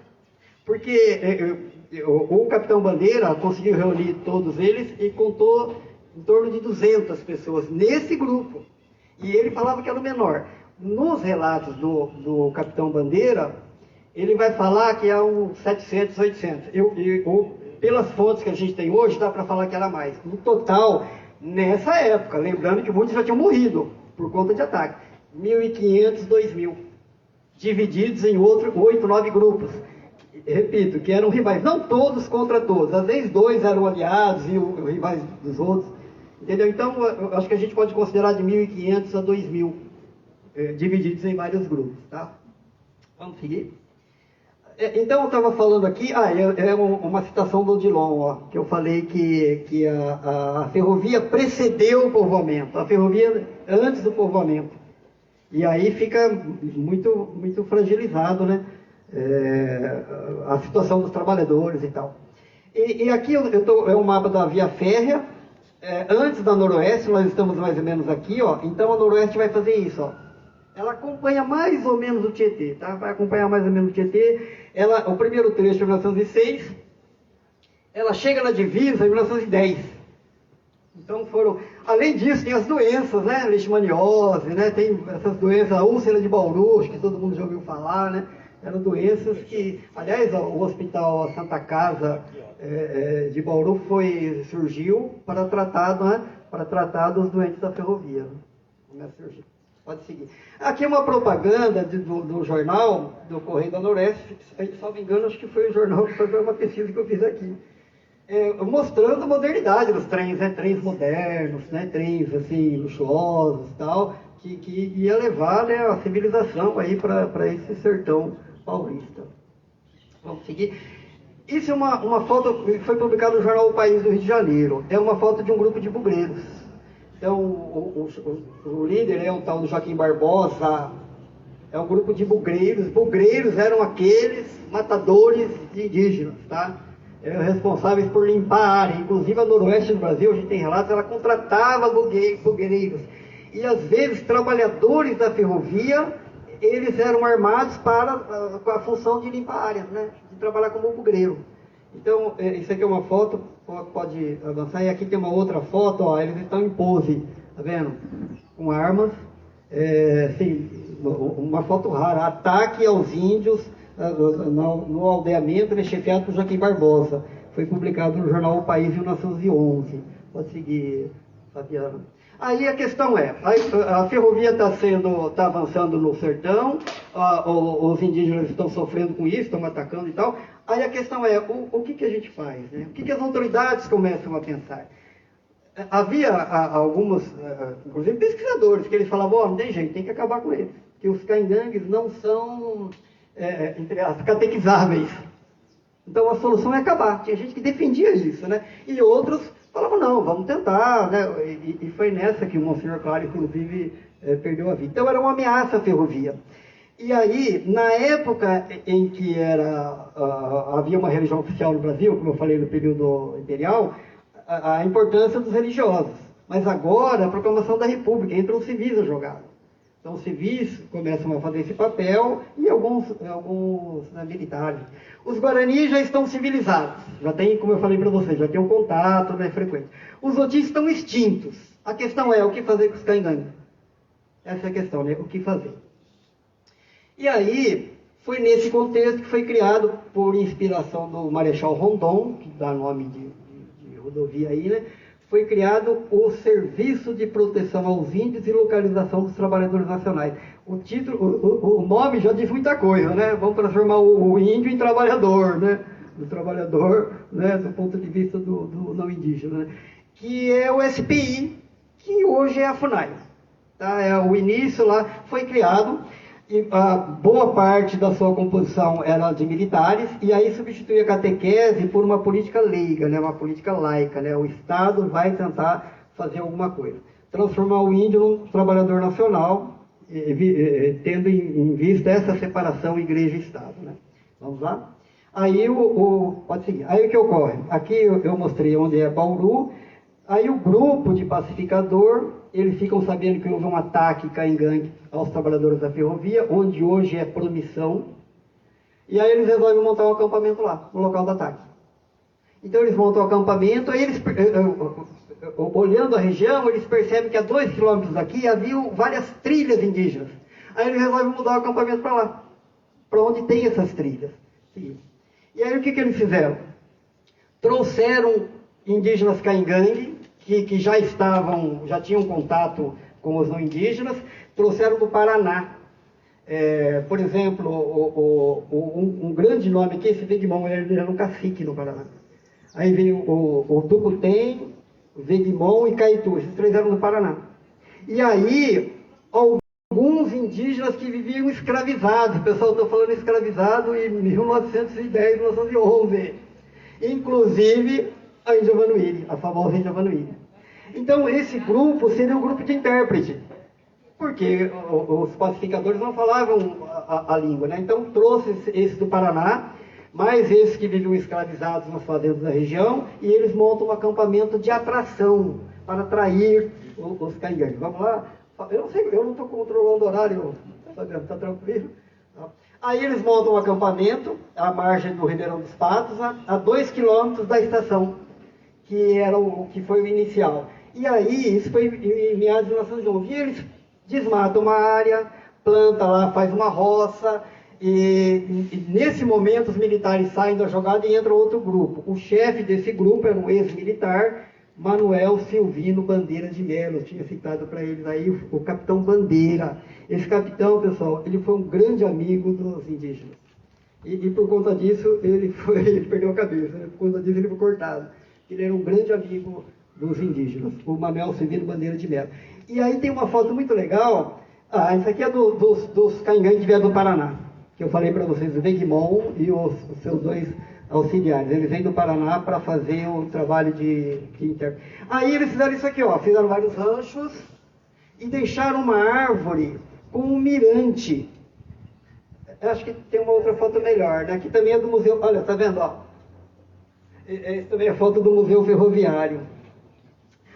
Porque o capitão Bandeira conseguiu reunir todos eles e contou em torno de 200 pessoas nesse grupo. E ele falava que era o menor. Nos relatos do capitão Bandeira, ele vai falar que é uns 700, 800. Pelas fontes que a gente tem hoje, dá para falar que era mais. No total, nessa época, lembrando que muitos já tinham morrido por conta de ataque. 1.500, 2.000. Divididos em 8, 9 grupos. Repito, que eram rivais. Não todos contra todos. Às vezes 2 eram aliados e os rivais dos outros. Entendeu? Então, eu acho que a gente pode considerar de 1.500 a 2.000. Divididos em vários grupos. Tá? Vamos seguir? Então, eu estava falando aqui, uma citação do Odilon, ó, que eu falei que a ferrovia precedeu o povoamento, a ferrovia antes do povoamento. E aí fica muito, muito fragilizado, né? A situação dos trabalhadores e tal. E aqui é um mapa da via férrea, antes da Noroeste, nós estamos mais ou menos aqui, ó, então a Noroeste vai fazer isso, ó. Ela acompanha mais ou menos o Tietê, tá? Vai acompanhar mais ou menos o Tietê. O primeiro trecho é 1906. Ela chega na divisa em 1910. Então além disso, tem as doenças, né? Leishmaniose, né? Tem essas doenças, a úlcera de Bauru, que todo mundo já ouviu falar, né? Eram doenças que, aliás, o Hospital Santa Casa de Bauru surgiu para tratar, né? Para tratar dos doentes da ferrovia. Né? Começa a surgir. Pode seguir. Aqui é uma propaganda do jornal, do Correio da Noroeste, se não me engano, acho que foi o jornal que foi uma pesquisa que eu fiz aqui. Mostrando a modernidade dos trens, né? Trens modernos, né? Trens assim, luxuosos e tal, que ia levar, né, a civilização aí para esse sertão paulista. Vamos seguir. Isso é uma foto que foi publicada no jornal O País do Rio de Janeiro. É uma foto de um grupo de bugreiros. Então, o líder é o tal do Joaquim Barbosa, é um grupo de bugreiros. Bugreiros eram aqueles matadores de indígenas, tá? Eram responsáveis por limpar a área. Inclusive, a Noroeste do Brasil, a gente tem relatos, ela contratava bugreiros. E, às vezes, trabalhadores da ferrovia, eles eram armados com a função de limpar a área, né? De trabalhar como bugreiro. Então, isso aqui é uma foto, pode avançar, e aqui tem uma outra foto, ó, eles estão em pose, tá vendo? Com armas, assim, uma foto rara, ataque aos índios no aldeamento, né, chefiado por Joaquim Barbosa. Foi publicado no jornal O País em 1911. Pode seguir, Fabiano. Aí a questão é, a ferrovia está avançando no sertão, os indígenas estão sofrendo com isso, estão atacando e tal. Aí a questão é, o que a gente faz? Né? O que as autoridades começam a pensar? Havia alguns, inclusive pesquisadores, que eles falavam, não tem jeito, tem que acabar com eles. Que os caingangues não são, entre aspas, catequizáveis. Então a solução é acabar. Tinha gente que defendia isso, né? E outros falavam, não, vamos tentar, né? E foi nessa que o Monsenhor Claro, inclusive, perdeu a vida. Então era uma ameaça à ferrovia. E aí, na época em que havia uma religião oficial no Brasil, como eu falei no período imperial, a importância dos religiosos. Mas agora, a proclamação da República, entram os civis a jogar. Então, os civis começam a fazer esse papel e alguns militares. Os Guarani já estão civilizados. Já tem, como eu falei para vocês, já tem um contato, né, frequente. Os Otis estão extintos. A questão é o que fazer com os caingangues. Essa é a questão, né? O que fazer. E aí, foi nesse contexto que foi criado, por inspiração do Marechal Rondon, que dá nome de rodovia aí, né? Foi criado o Serviço de Proteção aos Índios e Localização dos Trabalhadores Nacionais. O título, o nome já diz muita coisa, né? Vamos transformar o índio em trabalhador, né? Do trabalhador, né? Do ponto de vista do não indígena, né? Que é o SPI, que hoje é a FUNAI. Tá? O início lá foi criado, e a boa parte da sua composição era de militares, e aí substitui a catequese por uma política leiga, né? Uma política laica, né? O Estado vai tentar fazer alguma coisa. Transformar o índio num trabalhador nacional, tendo em vista essa separação igreja-estado, né? Vamos lá? Aí pode seguir. Aí o que ocorre? Aqui eu mostrei onde é Bauru. Aí o grupo de pacificador, eles ficam sabendo que houve um ataque caingangue aos trabalhadores da ferrovia, onde hoje é Promissão. E aí eles resolvem montar um acampamento lá, no local do ataque. Então eles montam o acampamento, aí eles, olhando a região, eles percebem que a 2 quilômetros daqui havia várias trilhas indígenas. Aí eles resolvem mudar o acampamento para lá, para onde tem essas trilhas. E aí o que eles fizeram? Trouxeram indígenas caingangue, que já tinham contato com os não indígenas, trouxeram do Paraná. Por exemplo, um grande nome aqui, esse Veguimão, ele era um cacique no Paraná. Aí veio o Tucutem, Veguimão e Caitu, esses 3 eram do Paraná. E aí, alguns indígenas que viviam escravizados, o pessoal está falando escravizado em 1910, 1911. Inclusive a Índia Vanuíri, a famosa Índia Vanuíri. Então, esse grupo seria um grupo de intérprete, porque os pacificadores não falavam a língua, né? Então, trouxe esse do Paraná, mais esses que viviam escravizados nas fazendas da região, e eles montam um acampamento de atração, para atrair os caingangues. Vamos lá? Eu não sei, eu não estou controlando o horário, está tranquilo? Aí eles montam um acampamento, à margem do Ribeirão dos Patos, a 2 quilômetros da estação, que foi o inicial. E aí, isso foi em meados de 1911. E eles desmatam uma área, planta lá, faz uma roça, e nesse momento os militares saem da jogada e entra outro grupo. O chefe desse grupo era um ex-militar, Manuel Silvino Bandeira de Melo. Eu tinha citado para eles aí o capitão Bandeira. Esse capitão, pessoal, ele foi um grande amigo dos indígenas. E por conta disso, ele perdeu a cabeça, né? Por conta disso ele foi cortado. Ele era um grande amigo dos indígenas, o Manuel Silvino Bandeira de Melo. E aí tem uma foto muito legal. Isso aqui é dos caingangues que vieram do Paraná, que eu falei para vocês, o Veguimon e os seus 2 auxiliares. Eles vêm do Paraná para fazer o trabalho de intérprete. Aí eles fizeram isso aqui, ó, fizeram vários ranchos e deixaram uma árvore com um mirante. Eu acho que tem uma outra foto melhor, né? Aqui também é do museu, olha, tá vendo, ó? Essa também é a foto do Museu Ferroviário.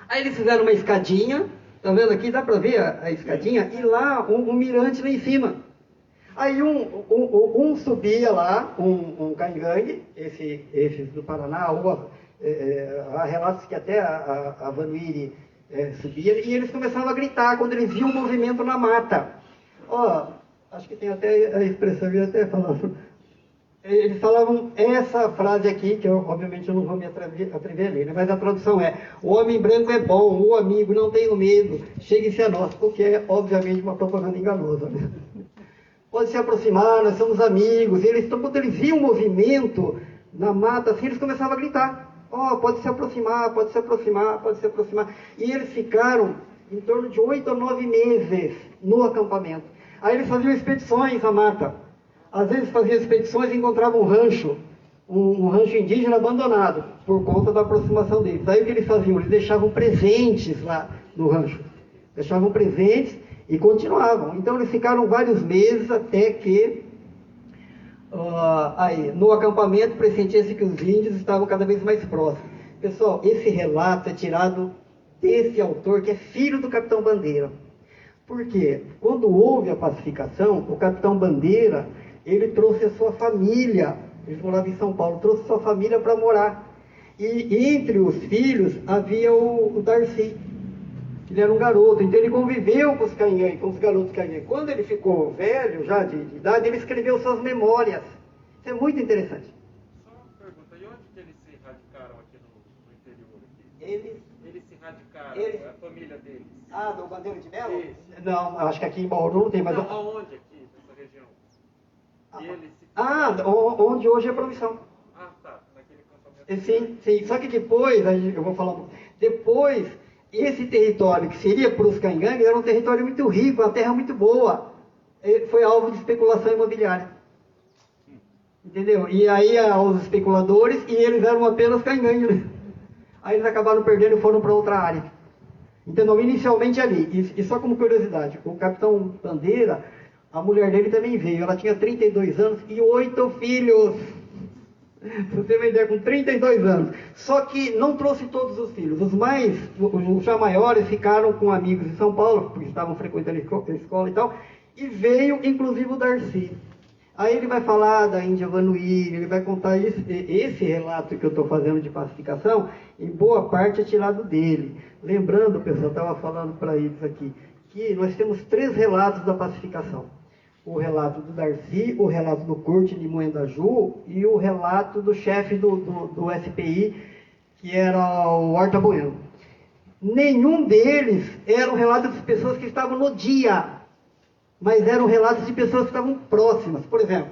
Aí eles fizeram uma escadinha, tá vendo aqui? Dá para ver a escadinha? E lá, um mirante lá em cima. Aí um subia lá, um caingangue, esse do Paraná, há relatos que até a Vanuíri subia, e eles começavam a gritar quando eles viam o movimento na mata. Ó, acho que tem até a expressão, eu ia até falar. Eles falavam essa frase aqui, que eu, obviamente eu não vou me atrever a ler, né? Mas a tradução é: o homem branco é bom, o amigo, não tenha medo, chegue-se a nós, o que é, obviamente, uma propaganda enganosa, né? Pode se aproximar, nós somos amigos. Quando eles viam um movimento na mata, assim, eles começavam a gritar: ó, pode se aproximar, pode se aproximar, pode se aproximar. E eles ficaram em torno de 8 a 9 meses no acampamento. Aí eles faziam expedições à mata. Às vezes faziam expedições e encontravam um rancho indígena abandonado, por conta da aproximação deles. Aí o que eles faziam? Eles deixavam presentes lá no rancho. Deixavam presentes e continuavam. Então eles ficaram vários meses até que no acampamento pressentia-se que os índios estavam cada vez mais próximos. Pessoal, esse relato é tirado desse autor, que é filho do Capitão Bandeira. Por quê? Quando houve a pacificação, o Capitão Bandeira, ele trouxe a sua família, ele morava em São Paulo, trouxe a sua família para morar. E entre os filhos havia o Darcy. Ele era um garoto, então ele conviveu com os Canhães, com os garotos Canhães. Quando ele ficou velho, já de idade, ele escreveu suas memórias. Isso é muito interessante. Só uma pergunta, e onde que eles se radicaram aqui no interior? Aqui? Eles se radicaram, a família deles? Ah, do Bandeira de Melo? Isso. Não, acho que aqui em Bauru não tem, mas... Não, aonde aqui, nessa região? Onde hoje é Promissão. Ah, tá, naquele acampamento. Sim, sim. Só que depois, eu vou falar, depois, esse território que seria para os Caingangues era um território muito rico, uma terra muito boa. Foi alvo de especulação imobiliária. Entendeu? E aí os especuladores, e eles eram apenas Caingangues, né? Aí eles acabaram perdendo e foram para outra área. Entendeu? Inicialmente ali. E só como curiosidade, o Capitão Bandeira, a mulher dele também veio. Ela tinha 32 anos e 8 filhos. Você tem uma ideia, com 32 anos. Só que não trouxe todos os filhos. Os já maiores ficaram com amigos em São Paulo, porque estavam frequentando a escola e tal. E veio, inclusive, o Darcy. Aí ele vai falar da Índia Vanuí, ele vai contar esse relato que eu estou fazendo de pacificação, em boa parte é tirado dele. Lembrando, pessoal, eu estava falando para eles aqui, que nós temos 3 relatos da pacificação. O relato do Darcy, o relato do Corte de Moendaju e o relato do chefe do SPI, que era o Horta Bueno. Nenhum deles era um relato de pessoas que estavam no dia, mas eram relatos de pessoas que estavam próximas. Por exemplo,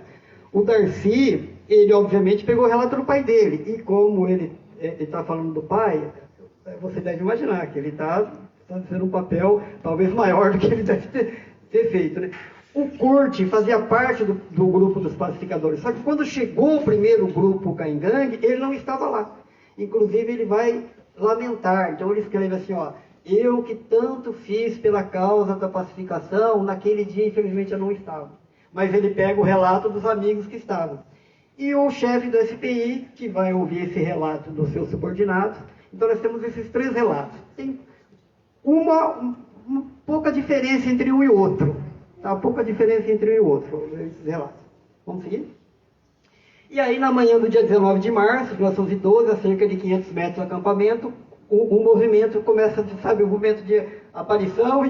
o Darcy, ele obviamente pegou o relato do pai dele, e como ele está falando do pai, você deve imaginar que ele está fazendo um papel talvez maior do que ele deve ter feito, né? O Curte fazia parte do grupo dos pacificadores, só que quando chegou o primeiro grupo Caingangue, ele não estava lá. Inclusive ele vai lamentar, então ele escreve assim, ó: eu que tanto fiz pela causa da pacificação, naquele dia infelizmente eu não estava. Mas ele pega o relato dos amigos que estavam. E o chefe do SPI, que vai ouvir esse relato dos seus subordinados. Então nós temos esses 3 relatos. Tem uma pouca diferença entre um e outro. Tá? Pouca diferença entre um e outro, esses relatos. Vamos seguir? E aí, na manhã do dia 19 de março de 1912, a cerca de 500 metros do acampamento, o movimento começa, sabe, o movimento de aparição e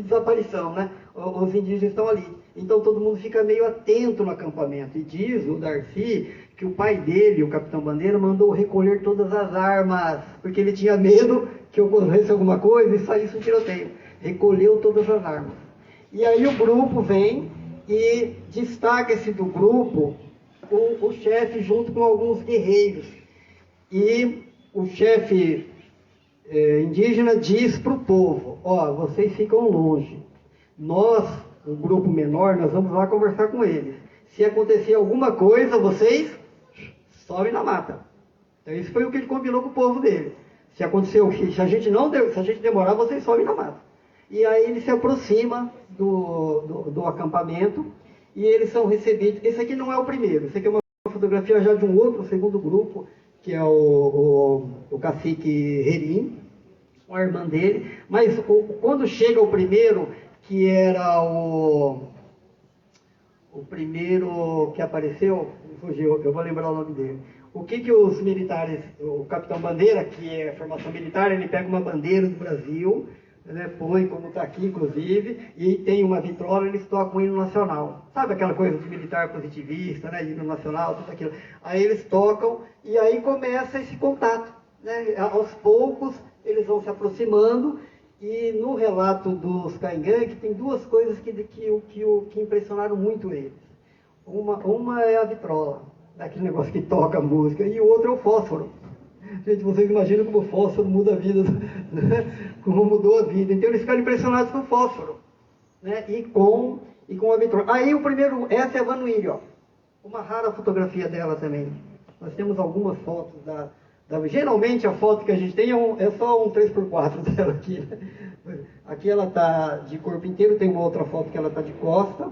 desaparição, né? Os indígenas estão ali. Então todo mundo fica meio atento no acampamento. E diz o Darcy que o pai dele, o Capitão Bandeira, mandou recolher todas as armas, porque ele tinha medo que ocorresse alguma coisa e saísse um tiroteio. Recolheu todas as armas. E aí o grupo vem e destaca-se do grupo o chefe junto com alguns guerreiros. E o chefe indígena diz para o povo: ó, vocês ficam longe. Nós, o grupo menor, nós vamos lá conversar com eles. Se acontecer alguma coisa, vocês sobem na mata. Então isso foi o que ele combinou com o povo dele. Se acontecer o que, se a gente demorar, vocês sobem na mata. E aí ele se aproxima do acampamento e eles são recebidos. Esse aqui não é o primeiro, esse aqui é uma fotografia já de um outro, segundo grupo, que é o cacique Herim, a irmã dele. Mas quando chega o primeiro, que era o primeiro que apareceu, fugiu, eu vou lembrar o nome dele. O que os militares, o Capitão Bandeira, que é a formação militar, ele pega uma bandeira do Brasil, né? Põe, como está aqui, inclusive, e tem uma vitrola, eles tocam o hino nacional. Sabe aquela coisa de militar positivista, né? Hino nacional, tudo aquilo. Aí eles tocam e aí começa esse contato, né? Aos poucos, eles vão se aproximando. E no relato dos Caingangue tem duas coisas que impressionaram muito eles. Uma é a vitrola, aquele negócio que toca a música, e o outro é o fósforo. Gente, vocês imaginam como o fósforo muda a vida, né? Como mudou a vida. Então eles ficaram impressionados com o fósforo, né? E com a vitrola. Aí o primeiro, essa é a Vanuíri, ó. Uma rara fotografia dela também. Nós temos algumas fotos geralmente a foto que a gente tem é só um 3x4 dela aqui. Né? Aqui ela está de corpo inteiro, tem uma outra foto que ela está de costa.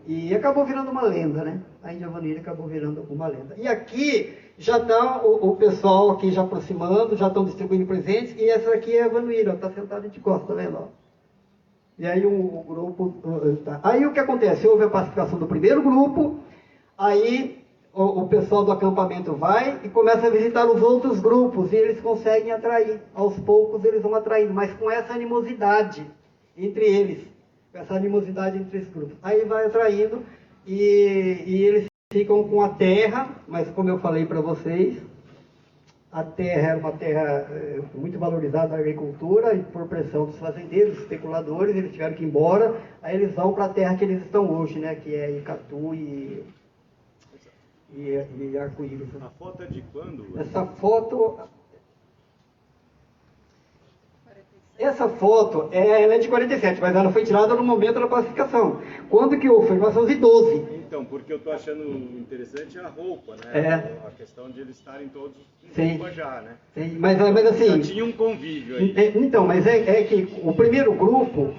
E acabou virando uma lenda, né? A Índia Vanuíri acabou virando uma lenda. E aqui já está o pessoal aqui já aproximando, já estão distribuindo presentes. E essa aqui é a Vanuíri, está sentada de costa, tá vendo? Ó. E aí o grupo... Tá. Aí o que acontece? Houve a pacificação do primeiro grupo, aí... O pessoal do acampamento vai e começa a visitar os outros grupos e eles conseguem atrair. Aos poucos eles vão atraindo, mas com essa animosidade entre eles. Com essa animosidade entre esses grupos. Aí vai atraindo e eles ficam com a terra, mas como eu falei para vocês, a terra era uma terra muito valorizada na agricultura e por pressão dos fazendeiros, especuladores, eles tiveram que ir embora. Aí eles vão para a terra que eles estão hoje, né, que é Icatu e Arco-Íris. A foto é de quando? Essa foto ela é de 47, mas ela foi tirada no momento da pacificação. Quando que houve? Foi em 1912. Então, porque eu estou achando interessante a roupa, né? A questão de eles estarem todos em roupa já, né? Sim, mas assim... Já tinha um convívio aí. Então, mas é que o primeiro grupo...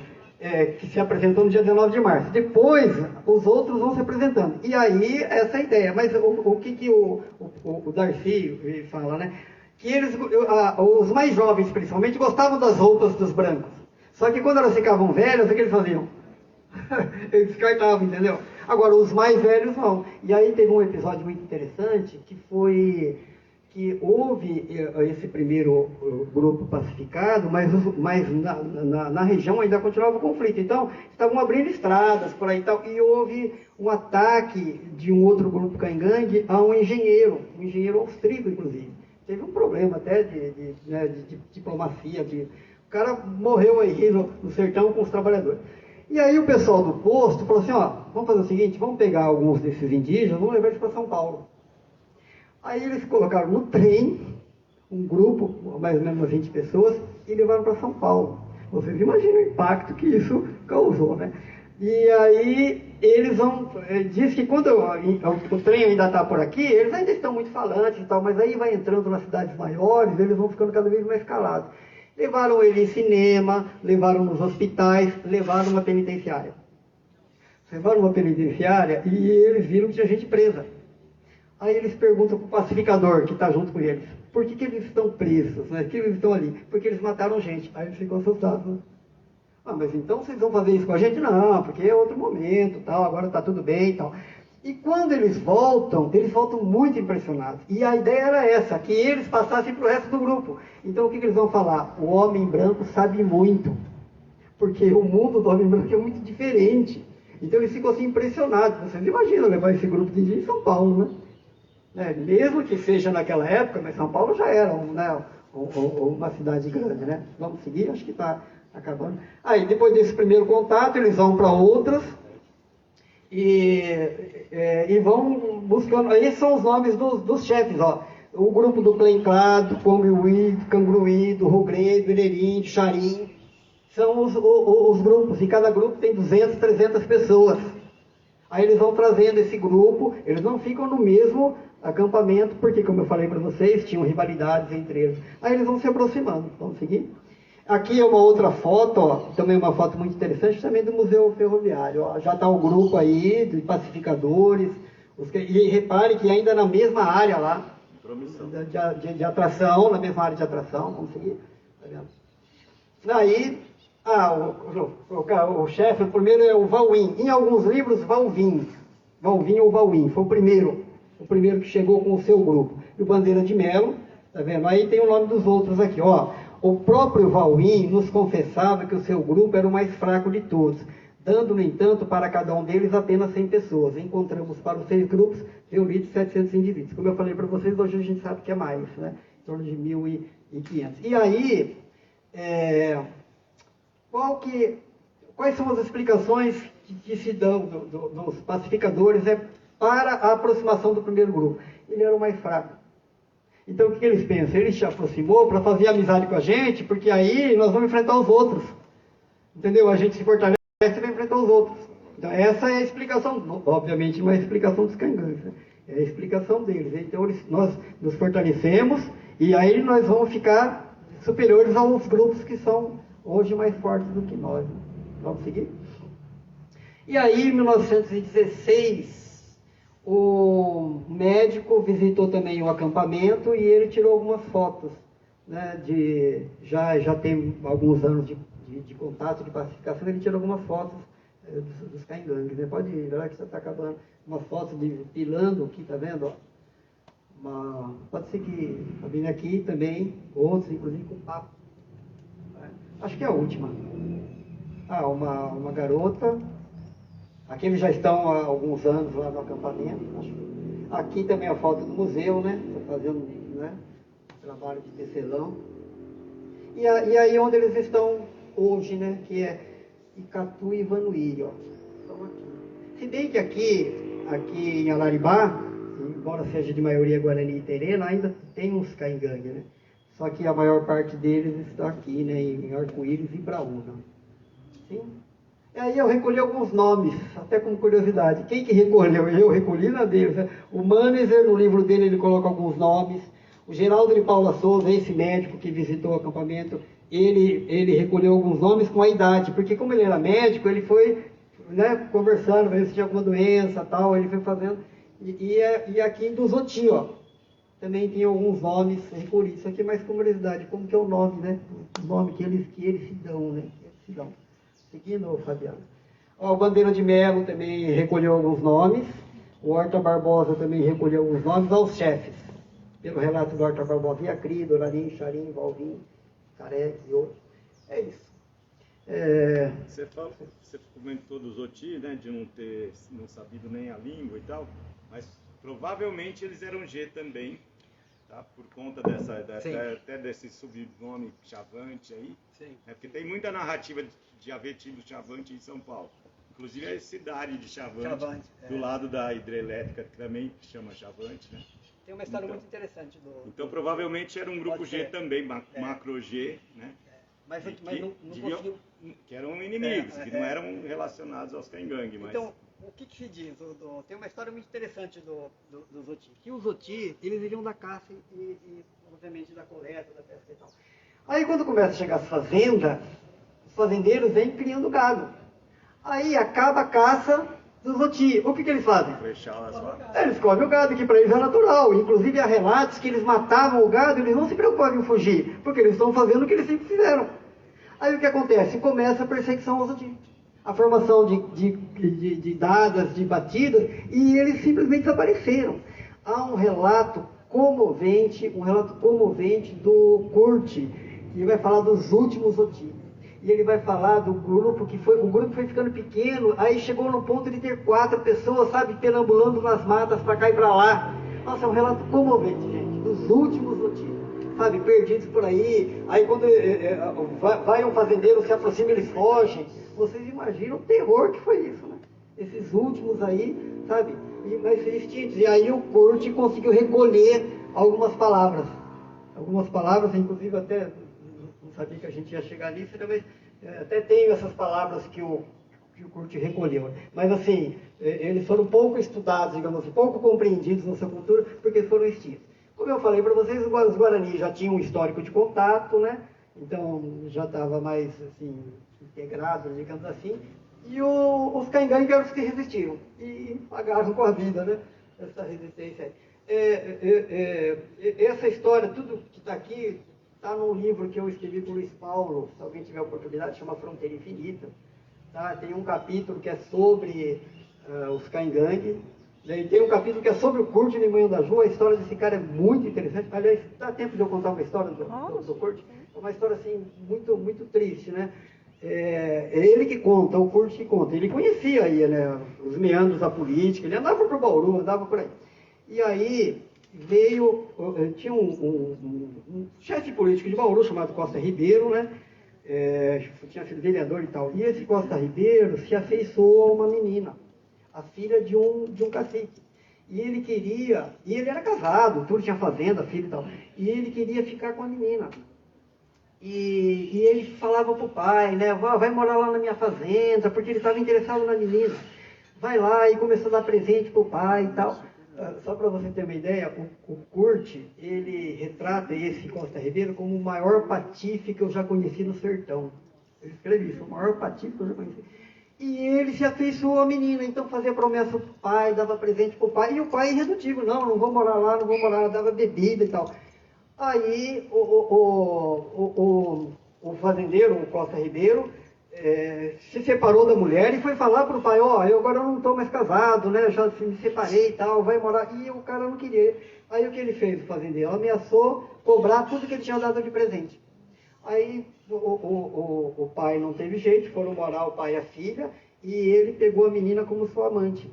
que se apresentou no dia 19 de março. Depois, os outros vão se apresentando. E aí, essa é a ideia. Mas o que o Darcy fala, né? Que os mais jovens, principalmente, gostavam das roupas dos brancos. Só que quando elas ficavam velhas, o que eles faziam? Eles descartavam, entendeu? Agora, os mais velhos não. E aí teve um episódio muito interessante, que houve esse primeiro grupo pacificado, mas na região ainda continuava o conflito. Então, estavam abrindo estradas por aí e tal, e houve um ataque de um outro grupo Caingangue a um engenheiro austríaco, inclusive. Teve um problema até de diplomacia. O cara morreu aí no sertão com os trabalhadores. E aí o pessoal do posto falou assim, ó, vamos fazer o seguinte, vamos pegar alguns desses indígenas, vamos levar eles para São Paulo. Aí eles colocaram no trem, um grupo, mais ou menos umas 20 pessoas, e levaram para São Paulo. Vocês imaginam o impacto que isso causou, né? E aí eles vão... Diz que quando o trem ainda está por aqui, eles ainda estão muito falantes e tal, mas aí vai entrando nas cidades maiores, eles vão ficando cada vez mais calados. Levaram ele em cinema, levaram nos hospitais, levaram numa penitenciária. Levaram numa penitenciária e eles viram que tinha gente presa. Aí eles perguntam para o pacificador que está junto com eles, por que eles estão presos, né? Por que eles estão ali? Porque eles mataram gente. Aí eles ficam assustados. Né? Ah, mas então vocês vão fazer isso com a gente? Não, porque é outro momento, tal, agora está tudo bem e tal. E quando eles voltam muito impressionados. E a ideia era essa, que eles passassem para o resto do grupo. Então o que eles vão falar? O homem branco sabe muito. Porque o mundo do homem branco é muito diferente. Então eles ficam assim impressionados. Vocês imaginam levar esse grupo de indígenas em São Paulo, né? Mesmo que seja naquela época, mas São Paulo já era uma cidade grande, né? Vamos seguir? Acho que está acabando. Aí, depois desse primeiro contato, eles vão para outras e vão buscando... Esses são os nomes dos chefes, ó. O grupo do Plenclado, do Conguiuí, do Cangruí, do Rugre, do Irerim, do Xarim. São os grupos, e cada grupo tem 200, 300 pessoas. Aí eles vão trazendo esse grupo, eles não ficam no mesmo acampamento, porque, como eu falei para vocês, tinham rivalidades entre eles. Aí eles vão se aproximando. Vamos seguir? Aqui é uma outra foto, ó, também uma foto muito interessante, também do Museu Ferroviário. Ó. Já está o grupo aí de pacificadores, e repare que ainda na mesma área lá, de atração, na mesma área de atração. Vamos seguir? Tá vendo? Aí, o chefe, o primeiro é o Valwin. Em alguns livros, Valvin ou Valwin, foi o primeiro que chegou com o seu grupo. E o Bandeira de Melo, tá vendo? Aí tem o nome dos outros aqui, ó. O próprio Valwin nos confessava que o seu grupo era o mais fraco de todos, dando, no entanto, para cada um deles apenas 100 pessoas. Encontramos para os 6 grupos reunidos 700 indivíduos. Como eu falei para vocês, hoje a gente sabe que é mais, né? Em torno de 1.500. E aí, quais são as explicações que se dão dos pacificadores para a aproximação do primeiro grupo? Ele era o mais fraco. Então, o que eles pensam? Ele se aproximou para fazer amizade com a gente, porque aí nós vamos enfrentar os outros. Entendeu? A gente se fortalece e vai enfrentar os outros. Então, essa é a explicação, obviamente não é a explicação dos cangangues, né? É a explicação deles. Então, nós nos fortalecemos e aí nós vamos ficar superiores aos grupos que são hoje mais fortes do que nós. Né? Vamos seguir? E aí, em 1916... o médico visitou também o acampamento e ele tirou algumas fotos, né, já tem alguns anos de contato, de pacificação, ele tirou algumas fotos dos caingangues, né? Pode ir, olha que já está acabando, umas fotos de pilando aqui, tá vendo? Pode seguir, tá vindo aqui também, outros, inclusive com papo. Acho que é a última. Uma garota. Aqui eles já estão há alguns anos lá no acampamento. Aqui também a foto do museu, né? Estou fazendo, né, trabalho de tecelão. E aí onde eles estão hoje, né? Que é Icatu e Vanuí, ó. Estão aqui. Se bem que aqui em Alaribá, embora seja de maioria Guarani e Terena, ainda tem uns caingangues, né? Só que a maior parte deles está aqui, né? Em Arco-Íris e Braúna. Sim? E aí eu recolhi alguns nomes, até como curiosidade. Quem que recolheu? Eu recolhi na deles. Né? O Maneser, no livro dele, ele coloca alguns nomes. O Geraldo de Paula Souza, esse médico que visitou o acampamento, ele recolheu alguns nomes com a idade, porque como ele era médico, ele foi, né, conversando, vendo se tinha alguma doença, tal, ele foi fazendo. E aqui em Duzoti, ó, também tem alguns nomes recolhidos. Isso aqui é mais com curiosidade, como que é o nome, né? O nome que eles se dão, né? Se dão. Seguindo, Fabiano. O Bandeira de Melo também recolheu alguns nomes. O Horta Barbosa também recolheu alguns nomes aos chefes. Pelo relato do Horta Barbosa, Iacri, Dorarim, Charim, Valvim, Carex e outros. É isso. Você comentou dos Oti, né, de não sabido nem a língua e tal, mas provavelmente eles eram G também, tá? Por conta até desse subnome Chavante aí. Sim. Porque tem muita narrativa de haver tido Chavante em São Paulo. Inclusive a cidade de Chavante do lado da hidrelétrica, que também chama Chavante, né? Tem uma história muito interessante Então provavelmente era um grupo G também, macro G, né? Mas não conseguiu... Que eram inimigos, que não eram relacionados aos caingangue. Mas... Então, o que se diz? Tem uma história muito interessante dos Oti. Que os Oti, eles viviam da caça e obviamente da coleta, da pesca e tal. Aí quando começa a chegar as fazendas, os fazendeiros vêm criando gado. Aí acaba a caça dos Oti. O que eles fazem? Eles comem o gado, que para eles é natural. Inclusive há relatos que eles matavam o gado e eles não se preocupavam em fugir, porque eles estão fazendo o que eles sempre fizeram. Aí o que acontece? Começa a perseguição aos Oti. A formação de dadas, de batidas, e eles simplesmente desapareceram. Há um relato comovente do Curti, que vai falar dos últimos Oti. E ele vai falar do grupo o grupo foi ficando pequeno, aí chegou no ponto de ter 4 pessoas, sabe, perambulando nas matas para cá e para lá. Nossa, é um relato comovente, gente, dos últimos Oti, sabe, perdidos por aí. Aí quando vai um fazendeiro, se aproxima, eles fogem. Vocês imaginam o terror que foi isso, né? Esses últimos aí, sabe, mas extintos. E aí o Curti conseguiu recolher algumas palavras, inclusive até... não sabia que a gente ia chegar nisso, mas até tenho essas palavras que o Curti recolheu. Mas assim, eles foram pouco estudados, digamos assim, pouco compreendidos na sua cultura, porque foram extintos. Como eu falei para vocês, os Guarani já tinham um histórico de contato, né? Então já estava mais assim, integrado, digamos assim. E os caingangues eram os que resistiram. E pagaram com a vida, né? Essa resistência aí. Essa história, tudo que está aqui, está num livro que eu escrevi com o Luiz Paulo, se alguém tiver oportunidade, chama Fronteira Infinita. Tá? Tem um capítulo que é sobre os caingangues, E tem um capítulo que é sobre o Kurt de Manhã da Ju. A história desse cara é muito interessante. Aliás, dá tempo de eu contar uma história do Kurt? É uma história assim, muito, muito triste, né? É ele que conta, o Kurt que conta. Ele conhecia aí, né, os meandros da política, ele andava para o Bauru, andava por aí. E aí veio, tinha um chefe político de Bauru chamado Costa Ribeiro, né? Tinha sido vereador e tal. E esse Costa Ribeiro se afeiçoou a uma menina, a filha de um cacique. E ele era casado, tudo tinha fazenda, filho e tal. E ele queria ficar com a menina. E ele falava pro pai, né, vai morar lá na minha fazenda, porque ele estava interessado na menina. Vai lá, e começou a dar presente pro pai e tal. Só para você ter uma ideia, o Kurt, ele retrata esse Costa Ribeiro como o maior patife que eu já conheci no sertão. Ele escreve isso, o maior patife que eu já conheci. E ele se afeiçoou à menina, então fazia promessa pro pai, dava presente pro pai, e o pai irredutível, não vou morar lá, não vou morar lá, dava bebida e tal. Aí o fazendeiro, o Costa Ribeiro, se separou da mulher e foi falar para o pai, eu agora não estou mais casado, né? Já me separei e tal, vai morar. E o cara não queria. Aí o que ele fez, o fazendeiro? Ameaçou cobrar tudo que ele tinha dado de presente. Aí o pai não teve jeito, foram morar o pai e a filha, e ele pegou a menina como sua amante.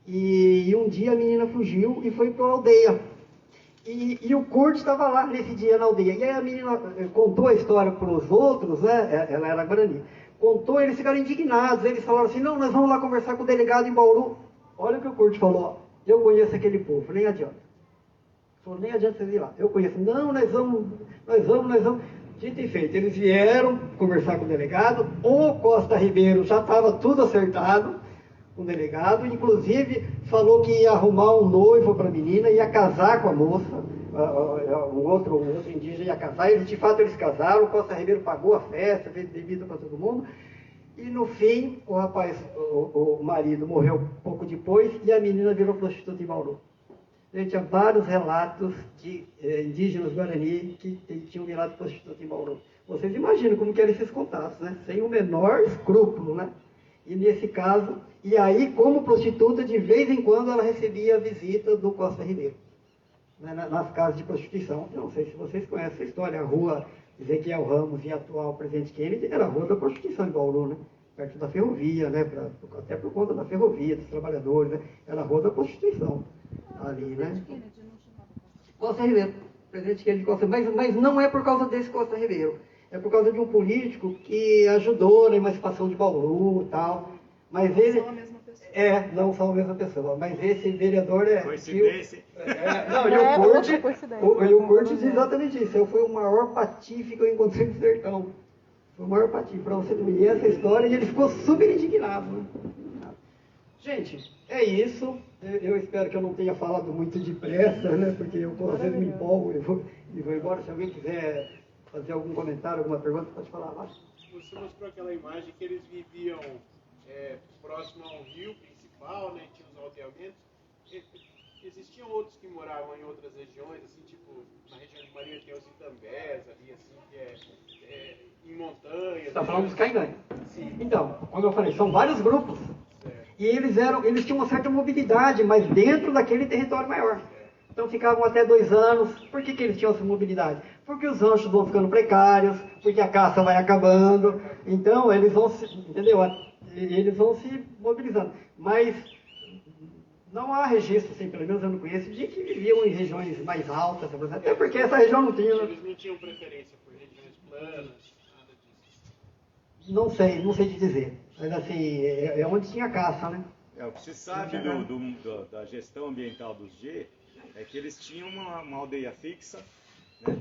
E um dia a menina fugiu e foi para a aldeia. E o Kurt estava lá nesse dia na aldeia. E aí a menina contou a história para os outros, né? Ela era Guarani. Contou, eles ficaram indignados. Eles falaram assim, não, nós vamos lá conversar com o delegado em Bauru. Olha o que o Kurt falou. Eu conheço aquele povo, nem adianta. Falou, nem adianta vocês ir lá. Eu conheço. Não, nós vamos. Dito e feito, eles vieram conversar com o delegado. O Costa Ribeiro já estava tudo acertado. O delegado, inclusive, falou que ia arrumar um noivo para a menina, ia casar com a moça, um outro indígena ia casar, e de fato eles casaram, o Costa Ribeiro pagou a festa, fez bebida para todo mundo, e no fim, o marido morreu pouco depois, e a menina virou prostituta em Bauru. Tinha vários relatos de indígenas Guarani que tinham virado prostituta em Bauru. Vocês imaginam como que eram esses contatos, né? Sem o menor escrúpulo, né? E nesse caso, e aí como prostituta, de vez em quando ela recebia a visita do Costa Ribeiro, né, nas casas de prostituição. Eu não sei se vocês conhecem essa história, a rua Ezequiel Ramos e a atual Presidente Kennedy era a rua da prostituição em Bauru, né? Perto da ferrovia, né? Até por conta da ferrovia, dos trabalhadores, né? Era a rua da prostituição ali, né? Costa Ribeiro, Presidente Kennedy Costa Ribeiro, mas não é por causa desse Costa Ribeiro. É por causa de um político que ajudou na emancipação de Bauru e tal. Mas ele... Não são a mesma pessoa. Não são a mesma pessoa. Mas esse vereador Coincidência. Não, e o Kurt diz exatamente isso. Foi o maior patife que eu encontrei no sertão. Foi o maior patife. Para você ter essa história, e ele ficou super indignado. Né? Gente, é isso. Eu espero que eu não tenha falado muito depressa, né? Porque eu às vezes me empolgo e vou embora. Se alguém quiser fazer algum comentário, alguma pergunta, pode falar lá. Você mostrou aquela imagem que eles viviam próximo ao rio principal, né? Tinha os aldeamentos. Existiam outros que moravam em outras regiões, assim, tipo, na região de Maria tem os Itambés ali, assim, que é em montanhas. Você está falando dos Cainganha? Sim. Então, como eu falei, são vários grupos. Certo. E eles tinham uma certa mobilidade, mas dentro daquele território maior. Então ficavam até 2 anos. Por que eles tinham essa mobilidade? Porque os ranchos vão ficando precários, porque a caça vai acabando. Então eles vão se, entendeu? Eles vão se mobilizando. Mas não há registro, assim, pelo menos eu não conheço, de que viviam em regiões mais altas, até porque essa região não tinha. Eles não tinham preferência por regiões planas, nada disso. Não sei te dizer. Mas assim, é onde tinha caça, né? O que se sabe da gestão ambiental dos G é que eles tinham uma aldeia fixa, né,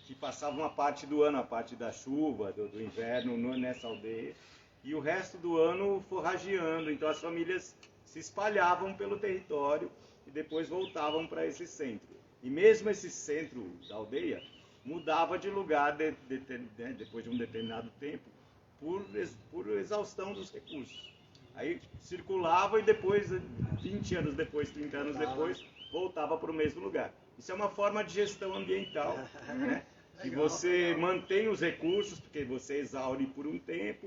que passava uma parte do ano, a parte da chuva, do inverno, nessa aldeia, e o resto do ano forrageando. Então as famílias se espalhavam pelo território e depois voltavam para esse centro. E mesmo esse centro da aldeia mudava de lugar depois de um determinado tempo, por exaustão dos recursos. Aí circulava e depois, 20 anos depois, 30 anos depois, voltava para o mesmo lugar. Isso é uma forma de gestão ambiental, né? Que você mantém os recursos, porque você exaure por um tempo,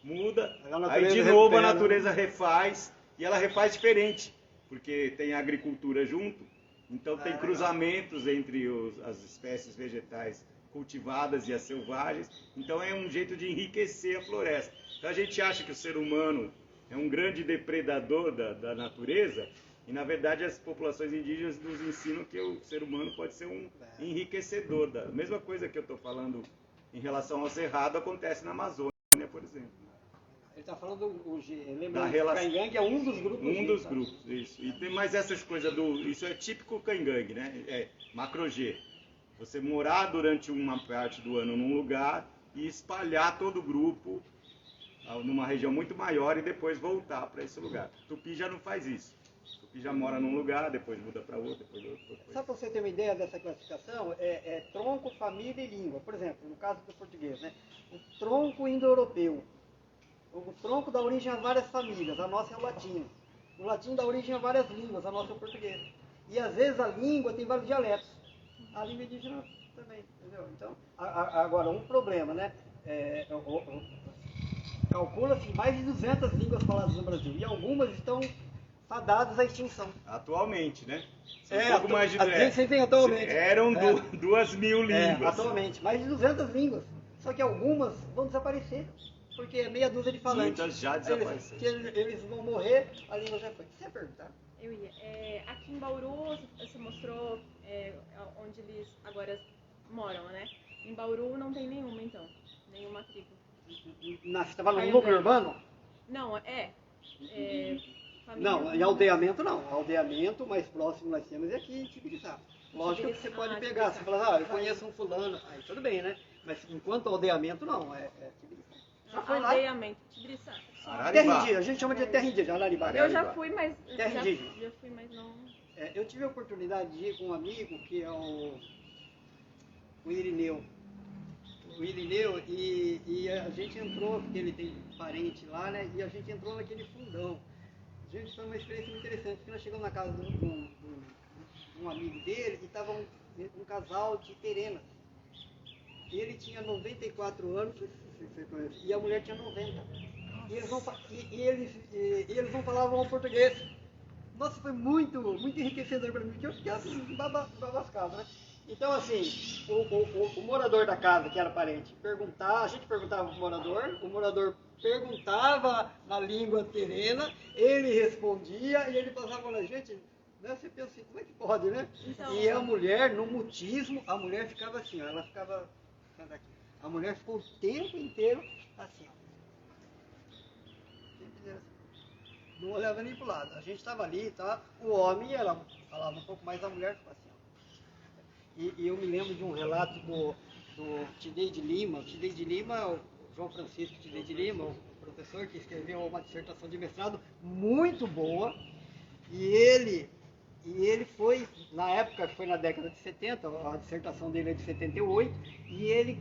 muda, aí de novo a natureza refaz, e ela refaz diferente, porque tem agricultura junto, então tem cruzamentos entre as espécies vegetais cultivadas e as selvagens, então é um jeito de enriquecer a floresta. Então a gente acha que o ser humano é um grande depredador da natureza, e na verdade as populações indígenas nos ensinam que o ser humano pode ser um enriquecedor. Da mesma coisa que eu estou falando em relação ao cerrado acontece na Amazônia, por exemplo. Ele está falando, Da relação... Caingangue é um dos grupos. Um dos grupos, isso. E tem mais essas coisas isso é típico Caingangue, né? É macro-G. Você morar durante uma parte do ano num lugar e espalhar todo o grupo numa região muito maior e depois voltar para esse lugar. Tupi já não faz isso. Tupi já mora num lugar, depois muda para outro, depois outro. Só para você ter uma ideia dessa classificação, é tronco, família e língua. Por exemplo, no caso do português, né? O tronco indo-europeu. O tronco dá origem a várias famílias, a nossa é o latim. O latim dá origem a várias línguas, a nossa é o português. E às vezes a língua tem vários dialetos. A língua indígena também, entendeu? Então, agora, um problema, né? Calcula-se mais de 200 línguas faladas no Brasil. E algumas estão fadadas à extinção. Atualmente, né? Pouco mais de 10. Atualmente. Eram 2.000 línguas. Atualmente, mais de 200 línguas. Só que algumas vão desaparecer. Porque é meia dúzia de falantes. Muitas já desapareceram. Eles vão morrer, a língua já foi. Você ia perguntar? Eu ia. Aqui em Bauru, você mostrou onde eles agora moram, né? Em Bauru não tem nenhuma, então. Nenhuma tribo. Você estava no núcleo urbano? Não, Não, em aldeamento não. Aldeamento mais próximo nós temos é aqui em Tibiriçá. Lógico que você pode pegar, você fala, eu conheço um fulano, aí tudo bem, né? Mas enquanto aldeamento não, é Tibiriçá. Já foi lá? Aldeamento, Tibiriçá. Terra indígena, a gente chama de terra indígena, Araribá. Eu já fui, mas terra indígena. Já fui, mas não. Eu tive a oportunidade de ir com um amigo que é o Irineu. O Irineu, e a gente entrou, porque ele tem parente lá, né? E a gente entrou naquele fundão. Gente, foi uma experiência muito interessante, porque nós chegamos na casa de um amigo dele e estava um casal de terenas. Ele tinha 94 anos, e a mulher tinha 90. E eles não falavam português. Nossa, foi muito enriquecedor para mim, porque eu fiquei assim, babascado, né? Então, assim, o morador da casa, que era parente, a gente perguntava pro morador, o morador perguntava na língua terena, ele respondia e ele passava na gente, né? Você pensa assim, como é que pode, né? Então, e a mulher, no mutismo, a mulher ficava assim, ó, ela ficava aqui. A mulher ficou o tempo inteiro assim, ó. Não olhava nem pro lado. A gente estava ali, tá? O homem, ela falava um pouco mais, a mulher ficava assim, ó. E eu me lembro de um relato do Tidei de Lima. O Tidei de Lima, o João Francisco Tidei de Lima, o professor que escreveu uma dissertação de mestrado muito boa. E ele foi, na época, foi na década de 70, a dissertação dele é de 78, e ele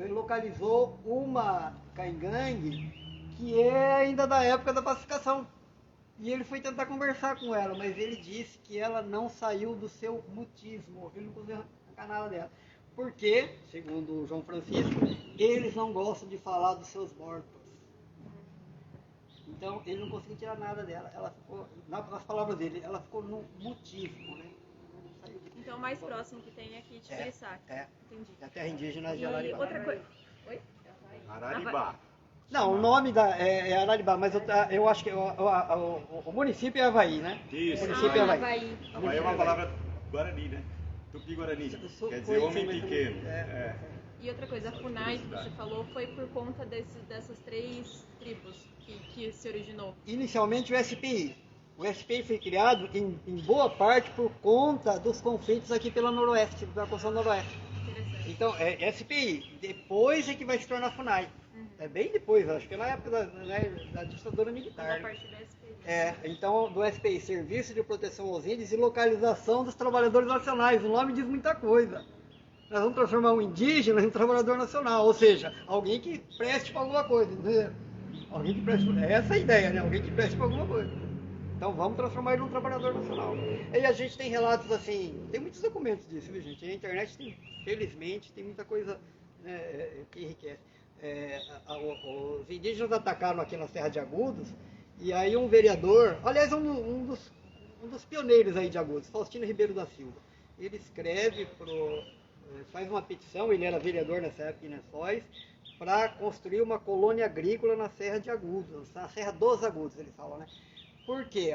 localizou uma caingangue que é ainda da época da pacificação. E ele foi tentar conversar com ela, mas ele disse que ela não saiu do seu mutismo, ele não conseguiu arrancar nada dela. Porque, segundo o João Francisco, eles não gostam de falar dos seus mortos. Então, ele não conseguiu tirar nada dela. Ela ficou, nas palavras dele, ela ficou no mutismo, né? Então, o mais próximo que tem é aqui de Tibiriçá. Entendi. A terra indígena de Araribá. Outra coisa. Oi? Araribá. Não, o nome é Araribá, mas eu acho que o município é Havaí, né? Isso. O município é Havaí. Havaí é uma palavra guarani, né? Tupi-guarani. Quer dizer homem pequeno. E outra coisa, a FUNAI que você falou foi por conta dessas 3 tribos que se originou. Inicialmente o SPI. O SPI foi criado em boa parte por conta dos conflitos aqui pela Noroeste, pela Constituição Noroeste. Então, é SPI. Depois é que vai se tornar FUNAI. É bem depois, acho que é na época da ditadura militar. A partir do SPI. Então, do SPI, Serviço de Proteção aos Índios e Localização dos Trabalhadores Nacionais. O nome diz muita coisa. Nós vamos transformar um indígena em trabalhador nacional, ou seja, alguém que preste para alguma coisa, entendeu? Alguém que preste, essa é a ideia, né? Alguém que preste para alguma coisa. Então vamos transformar ele num trabalhador nacional. E a gente tem relatos assim, tem muitos documentos disso, viu, gente? A internet tem, felizmente, tem muita coisa, né, que enriquece. Os indígenas atacaram aqui nas terras de Agudos, e aí um vereador, aliás, um dos um dos pioneiros aí de Agudos, Faustino Ribeiro da Silva. Ele escreve, faz uma petição, ele era vereador nessa época em Lençóis, para construir uma colônia agrícola na Serra de Agudos, na Serra dos Agudos, ele fala, né? Por quê?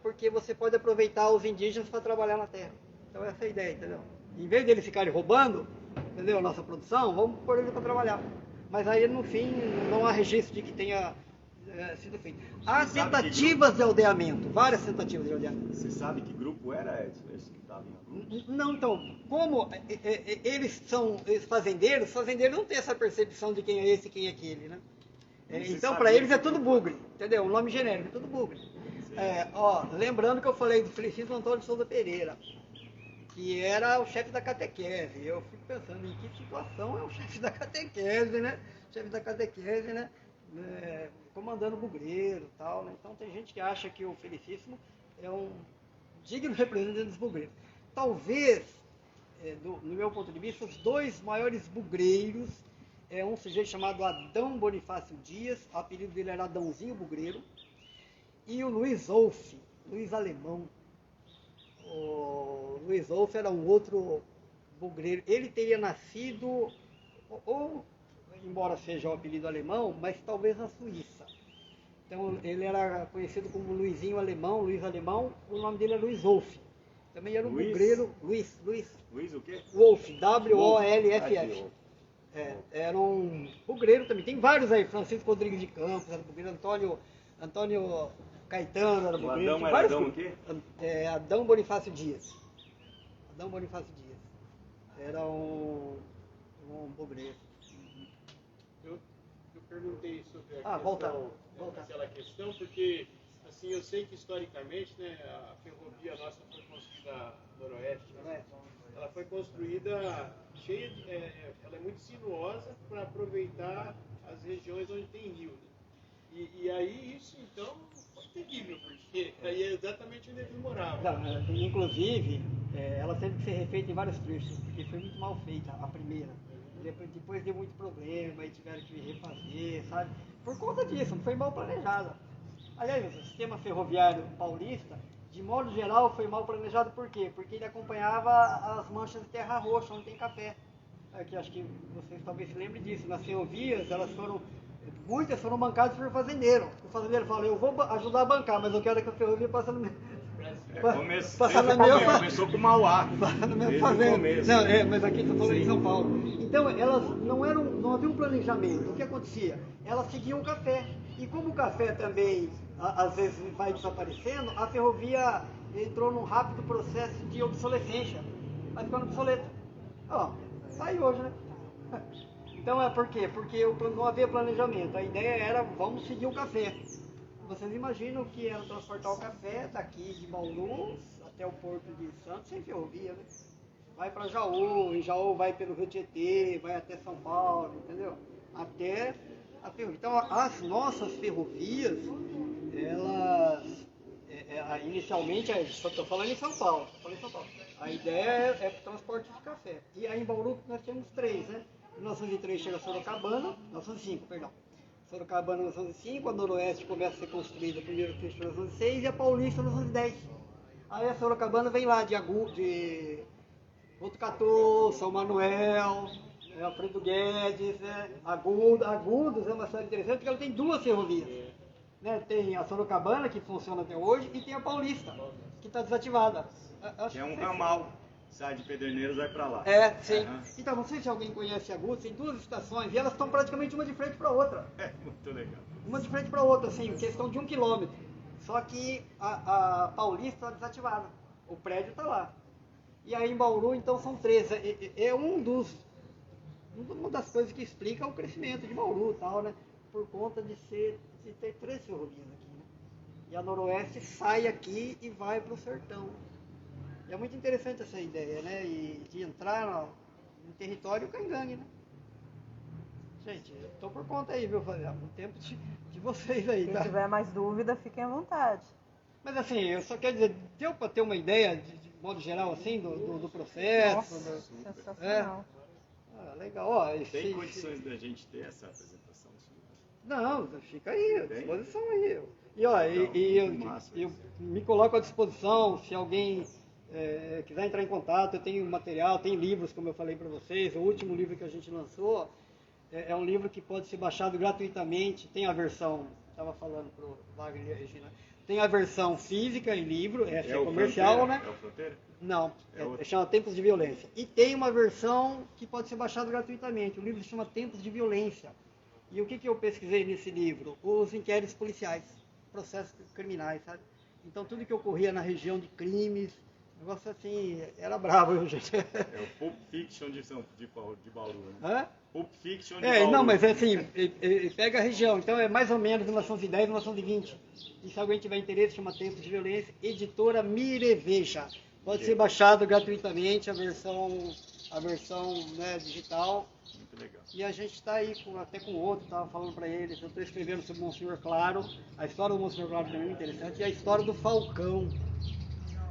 Porque você pode aproveitar os indígenas para trabalhar na terra. Então essa é a ideia, entendeu? Em vez deles ficarem roubando, entendeu, a nossa produção, vamos pôr eles para trabalhar. Mas aí, no fim, não há registro de que tenha sido feito. Há tentativas de aldeamento, várias tentativas de aldeamento. Você sabe que grupo era esse que estava em Agudos? Não, então, como eles são fazendeiros, os fazendeiros não têm essa percepção de quem é esse e quem é aquele, né? Então, para eles é tudo bugre, entendeu? O nome genérico é tudo bugre. Lembrando que eu falei do Feliciano Antônio de Souza Pereira, que era o chefe da catequese. Eu fico pensando em que situação é o chefe da catequese, né? Chefe da catequese, né? Comandando o bugreiro e tal, né? Então tem gente que acha que o Felicíssimo é um digno representante dos bugreiros. Talvez, no meu ponto de vista, os dois maiores bugreiros é um sujeito chamado Adão Bonifácio Dias, o apelido dele era Adãozinho Bugreiro, e o Luiz Wolff, Luiz Alemão. O Luiz Wolff era um outro bugreiro. Ele teria nascido, ou embora seja o apelido alemão, mas talvez na Suíça. Então ele era conhecido como Luizinho Alemão, Luiz Alemão, o nome dele é Luiz Wolff. Também era um bugreiro, Luiz Luiz o quê? Wolff, W-O-L-F-F. Era um bugreiro também. Tem vários aí, Francisco Rodrigues de Campos, era bugreiro, Antônio Caetano era bugreiro. Adão era Adão o quê? Adão Bonifácio Dias. Adão Bonifácio Dias. Era um bugreiro. Eu perguntei sobre aquela questão, porque assim, eu sei que historicamente, né, a ferrovia nossa foi construída no Noroeste, né? Ela foi construída cheia de, ela é muito sinuosa para aproveitar as regiões onde tem rio, né? E aí isso então foi terrível, porque aí é exatamente onde eles moravam. Não, inclusive, ela teve que ser refeita em vários trechos, porque foi muito mal feita a primeira. Depois deu muito problema, aí tiveram que refazer, sabe? Por conta disso, não foi mal planejada. Aliás, o sistema ferroviário paulista, de modo geral, foi mal planejado por quê? Porque ele acompanhava as manchas de terra roxa, onde tem café. Aqui, acho que vocês talvez se lembrem disso. Nas ferrovias, muitas foram bancadas por fazendeiro. O fazendeiro fala, eu vou ajudar a bancar, mas eu quero que a ferrovia passe no meu... Começou com Mauá. No meu fazenda. Não, mas aqui estou falando em São Paulo. Então, elas não havia um planejamento. O que acontecia? Elas seguiam o café. E como o café também, às vezes, vai desaparecendo, a ferrovia entrou num rápido processo de obsolescência. Vai ficando obsoleta. Tá aí hoje, né? Então, por quê? Porque não havia planejamento. A ideia era, vamos seguir o café. Vocês imaginam que era transportar o café daqui de Bauru até o porto de Santos sem ferrovia, né? Vai para Jaú, em Jaú vai pelo Rio Tietê, vai até São Paulo, entendeu? Até a ferrovia. Então, as nossas ferrovias, elas, inicialmente, só estou falando em São Paulo, a ideia é transporte de café. E aí em Bauru nós temos 3, né? Em 1903 chega Sorocabana, 1905, perdão. Sorocabana em 1905, a Noroeste começa a ser construída, o primeiro trecho em 1906 e a Paulista em 1910. Aí a Sorocabana vem lá de Botucatu, São Manuel, Alfredo Guedes, né? Agudos é uma cidade interessante porque ela tem 2 ferrovias. Né? Tem a Sorocabana, que funciona até hoje, e tem a Paulista, que está desativada. É um ramal. Sai de Pederneiras, vai para lá. Sim. Então, não sei se alguém conhece Agudos, tem 2 estações e elas estão praticamente uma de frente para a outra. Muito legal. Uma de frente para a outra, assim, questão de 1 quilômetro. Só que a Paulista está desativada. O prédio está lá. E aí em Bauru, então, são 13. É uma das coisas que explica o crescimento de Bauru e tal, né? Por conta de ter 3 ferrovias aqui, né? E a Noroeste sai aqui e vai para o sertão. É muito interessante essa ideia, né? E de entrar no território cangangue, né? Gente, eu tô por conta aí, viu, Fabiano? No tempo de vocês aí, tá? Se tiver mais dúvida, fiquem à vontade. Mas assim, eu só quero dizer, deu para ter uma ideia, de modo geral, assim, do processo? Nossa, sensacional. Legal. Tem condições da gente ter essa apresentação? Não, fica aí, à disposição aí. E, ó, Massa eu isso. me coloco à disposição, se alguém quiser entrar em contato, eu tenho material, tem livros, como eu falei para vocês. O último livro que a gente lançou é um livro que pode ser baixado gratuitamente. Tem a versão, estava falando para o Wagner e a Regina, tem a versão física em livro, essa é comercial, Fronteira? né? É o Fronteira? Não, outro. chama Tempos de Violência. E tem uma versão que pode ser baixada gratuitamente. O livro se chama Tempos de Violência. E o que eu pesquisei nesse livro? Os inquéritos policiais, processos criminais, sabe? Então tudo que ocorria na região de crimes, negócio assim, era bravo, viu, gente? É o Pulp Fiction de Bauru, né? Hã? Pulp Fiction de Bauru. Não, mas é assim, pega a região, então é mais ou menos 1910, 1920. E se alguém tiver interesse, chama Tempos de Violência, editora Mireveja. Pode ser baixado gratuitamente a versão né, digital. Muito legal. E a gente está aí até com outro, estava falando para eles, eu estou escrevendo sobre o Monsenhor Claro. A história do Monsenhor Claro também é muito interessante. E a história do Falcão.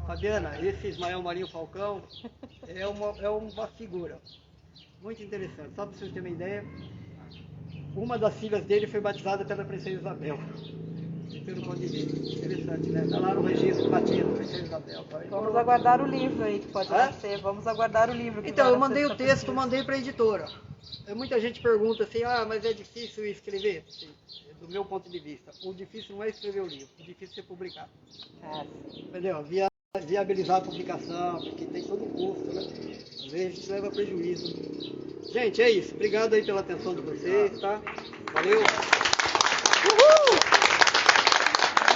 Fabiana, esse Ismael Marinho Falcão é uma figura muito interessante. Só para vocês terem uma ideia, uma das filhas dele foi batizada pela Princesa Isabel. Pelo Conde Lima. Interessante, né? Está lá no registro batismo, Princesa Isabel. Tá? Vamos aguardar o livro aí que pode nascer. Vamos aguardar o livro que Então, vai eu mandei nascer o pra texto, pesquisa. mandei para a editora. Muita gente pergunta assim, mas é difícil escrever? Sim, do meu ponto de vista. O difícil não é escrever o livro, o difícil é publicar. Entendeu? Viabilizar a publicação, porque tem todo o custo, né? Às vezes a gente leva prejuízo. Gente, é isso. Obrigado aí pela atenção de vocês, tá? Valeu! Uhul!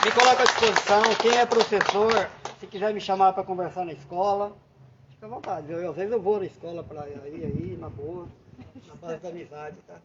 Me coloco à disposição. Quem é professor, se quiser me chamar para conversar na escola, fica à vontade. Às vezes eu vou na escola para ir aí, na boa, na base da amizade, tá?